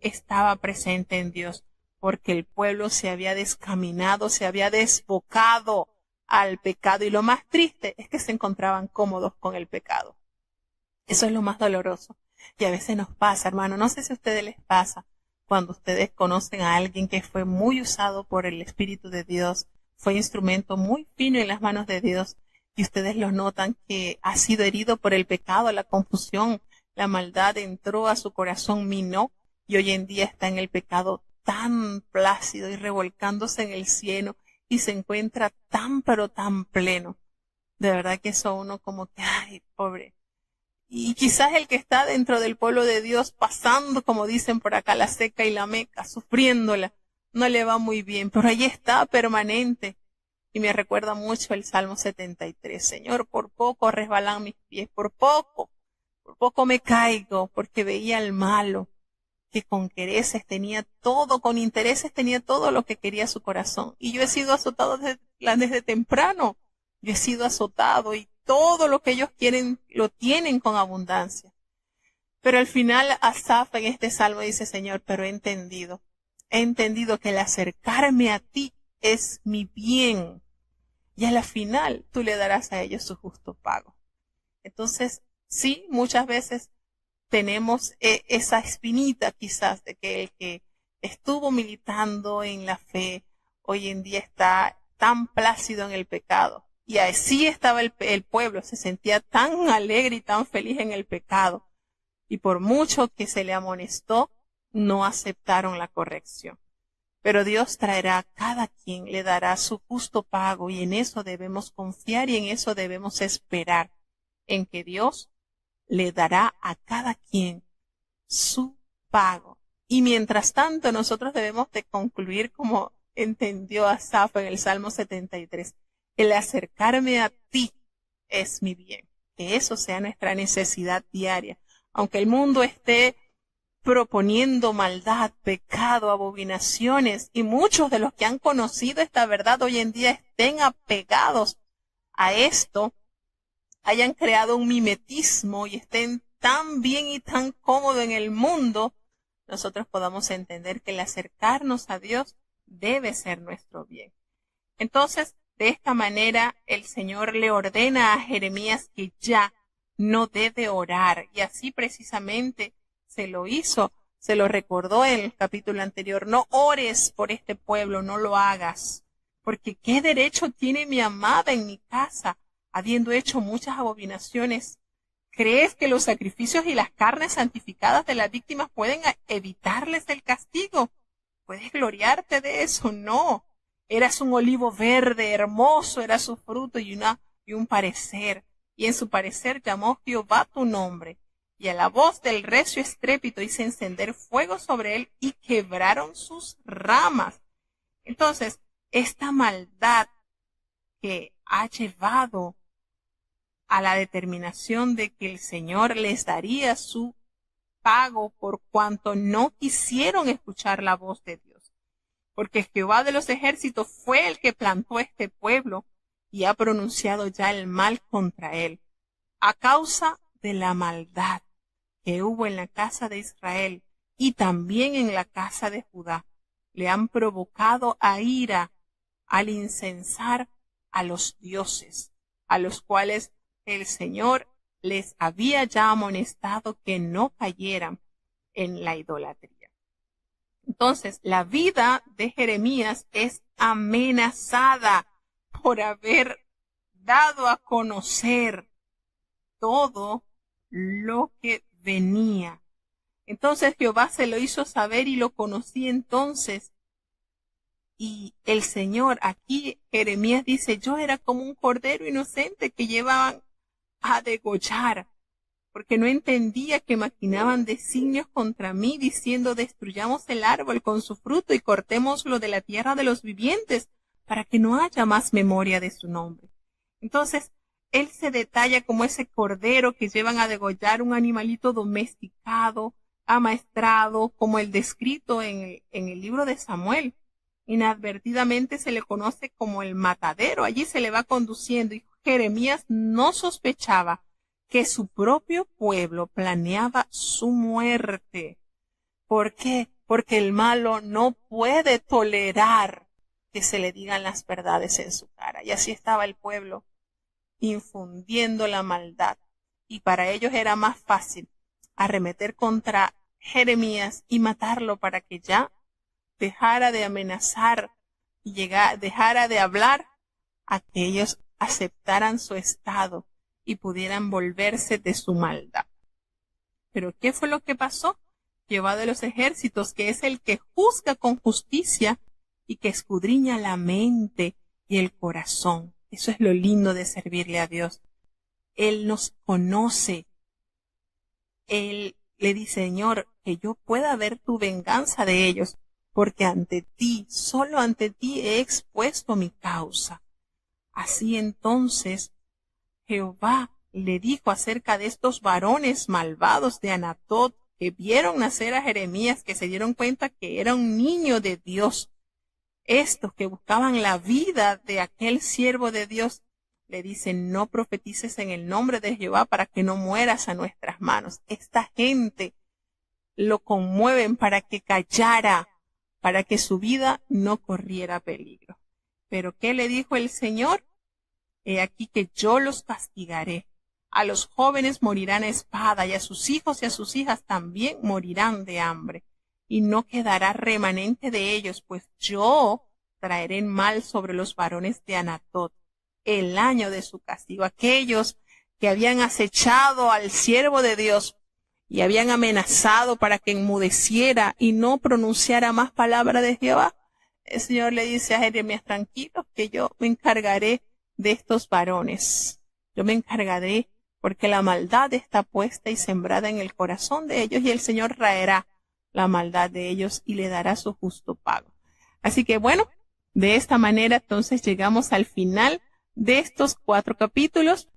estaba presente en Dios, porque el pueblo se había descaminado, se había desbocado al pecado, y lo más triste es que se encontraban cómodos con el pecado. Eso es lo más doloroso. Y a veces nos pasa, hermano, no sé si a ustedes les pasa, cuando ustedes conocen a alguien que fue muy usado por el Espíritu de Dios, fue instrumento muy fino en las manos de Dios, y ustedes lo notan que ha sido herido por el pecado, la confusión, la maldad entró a su corazón, minó, y hoy en día está en el pecado tan plácido y revolcándose en el cielo, y se encuentra tan pero tan pleno. De verdad que eso uno como que, ay, pobre. Y quizás el que está dentro del pueblo de Dios pasando, como dicen por acá, la seca y la meca, sufriéndola, no le va muy bien, pero ahí está permanente. Y me recuerda mucho el Salmo 73. Señor, por poco resbalan mis pies, por poco me caigo, porque veía al malo, que con quereces tenía todo, con intereses tenía todo lo que quería su corazón. Y yo he sido azotado desde temprano. Yo he sido azotado y todo lo que ellos quieren lo tienen con abundancia. Pero al final Asaf en este salmo dice: Señor, pero he entendido que el acercarme a ti es mi bien, y a la final tú le darás a ellos su justo pago. Entonces, sí, muchas veces tenemos esa espinita quizás de que el que estuvo militando en la fe hoy en día está tan plácido en el pecado. Y así estaba el pueblo, se sentía tan alegre y tan feliz en el pecado. Y por mucho que se le amonestó, no aceptaron la corrección. Pero Dios traerá a cada quien, le dará su justo pago, y en eso debemos confiar y en eso debemos esperar, en que Dios le dará a cada quien su pago. Y mientras tanto nosotros debemos de concluir como entendió Asaf en el Salmo 73. El acercarme a ti es mi bien. Que eso sea nuestra necesidad diaria. Aunque el mundo esté proponiendo maldad, pecado, abominaciones, y muchos de los que han conocido esta verdad hoy en día estén apegados a esto, hayan creado un mimetismo y estén tan bien y tan cómodo en el mundo, nosotros podamos entender que el acercarnos a Dios debe ser nuestro bien. Entonces, de esta manera, el Señor le ordena a Jeremías que ya no debe orar, y así precisamente se lo hizo, se lo recordó en el capítulo anterior: no ores por este pueblo, no lo hagas, porque ¿qué derecho tiene mi amada en mi casa, habiendo hecho muchas abominaciones? ¿Crees que los sacrificios y las carnes santificadas de las víctimas pueden evitarles el castigo? ¿Puedes gloriarte de eso? No. Eras un olivo verde, hermoso era su fruto y un parecer. Y en su parecer llamó Jehová tu nombre. Y a la voz del recio estrépito hizo encender fuego sobre él y quebraron sus ramas. Entonces, esta maldad que ha llevado a la determinación de que el Señor les daría su pago por cuanto no quisieron escuchar la voz de Dios. Porque Jehová de los ejércitos fue el que plantó este pueblo y ha pronunciado ya el mal contra él. A causa de la maldad que hubo en la casa de Israel y también en la casa de Judá, le han provocado a ira al incensar a los dioses, a los cuales el Señor les había ya amonestado que no cayeran en la idolatría. Entonces, la vida de Jeremías es amenazada por haber dado a conocer todo lo que venía. Entonces Jehová se lo hizo saber y lo conocí entonces. Y el Señor, aquí Jeremías dice, yo era como un cordero inocente que llevaban a degollar, porque no entendía que maquinaban designios contra mí, diciendo, destruyamos el árbol con su fruto y cortémoslo de la tierra de los vivientes, para que no haya más memoria de su nombre. Entonces, él se detalla como ese cordero que llevan a degollar, un animalito domesticado, amaestrado, como el descrito en el libro de Samuel. Inadvertidamente se le conoce como el matadero. Allí se le va conduciendo y Jeremías no sospechaba que su propio pueblo planeaba su muerte. ¿Por qué? Porque el malo no puede tolerar que se le digan las verdades en su cara. Y así estaba el pueblo, infundiendo la maldad. Y para ellos era más fácil arremeter contra Jeremías y matarlo para que ya dejara de amenazar y dejara de hablar, a que ellos aceptaran su estado y pudieran volverse de su maldad. Pero ¿qué fue lo que pasó? Jehová de los ejércitos, que es el que juzga con justicia y que escudriña la mente y el corazón. Eso es lo lindo de servirle a Dios. Él nos conoce. Él le dice, Señor, que yo pueda ver tu venganza de ellos, porque ante ti, solo ante ti he expuesto mi causa. Así entonces Jehová le dijo acerca de estos varones malvados de Anatot que vieron nacer a Jeremías, que se dieron cuenta que era un niño de Dios. Estos que buscaban la vida de aquel siervo de Dios, le dicen, no profetices en el nombre de Jehová para que no mueras a nuestras manos. Esta gente lo conmueven para que callara, para que su vida no corriera peligro. Pero ¿qué le dijo el Señor? He aquí que yo los castigaré. A los jóvenes morirán a espada, y a sus hijos y a sus hijas también morirán de hambre. Y no quedará remanente de ellos, pues yo traeré mal sobre los varones de Anatot el año de su castigo. Aquellos que habían acechado al siervo de Dios y habían amenazado para que enmudeciera y no pronunciara más palabra de Jehová, el Señor le dice a Jeremías, tranquilo, que yo me encargaré de estos varones. Yo me encargaré porque la maldad está puesta y sembrada en el corazón de ellos y el Señor raerá la maldad de ellos y le dará su justo pago. Así que bueno, de esta manera entonces llegamos al final de estos 4 capítulos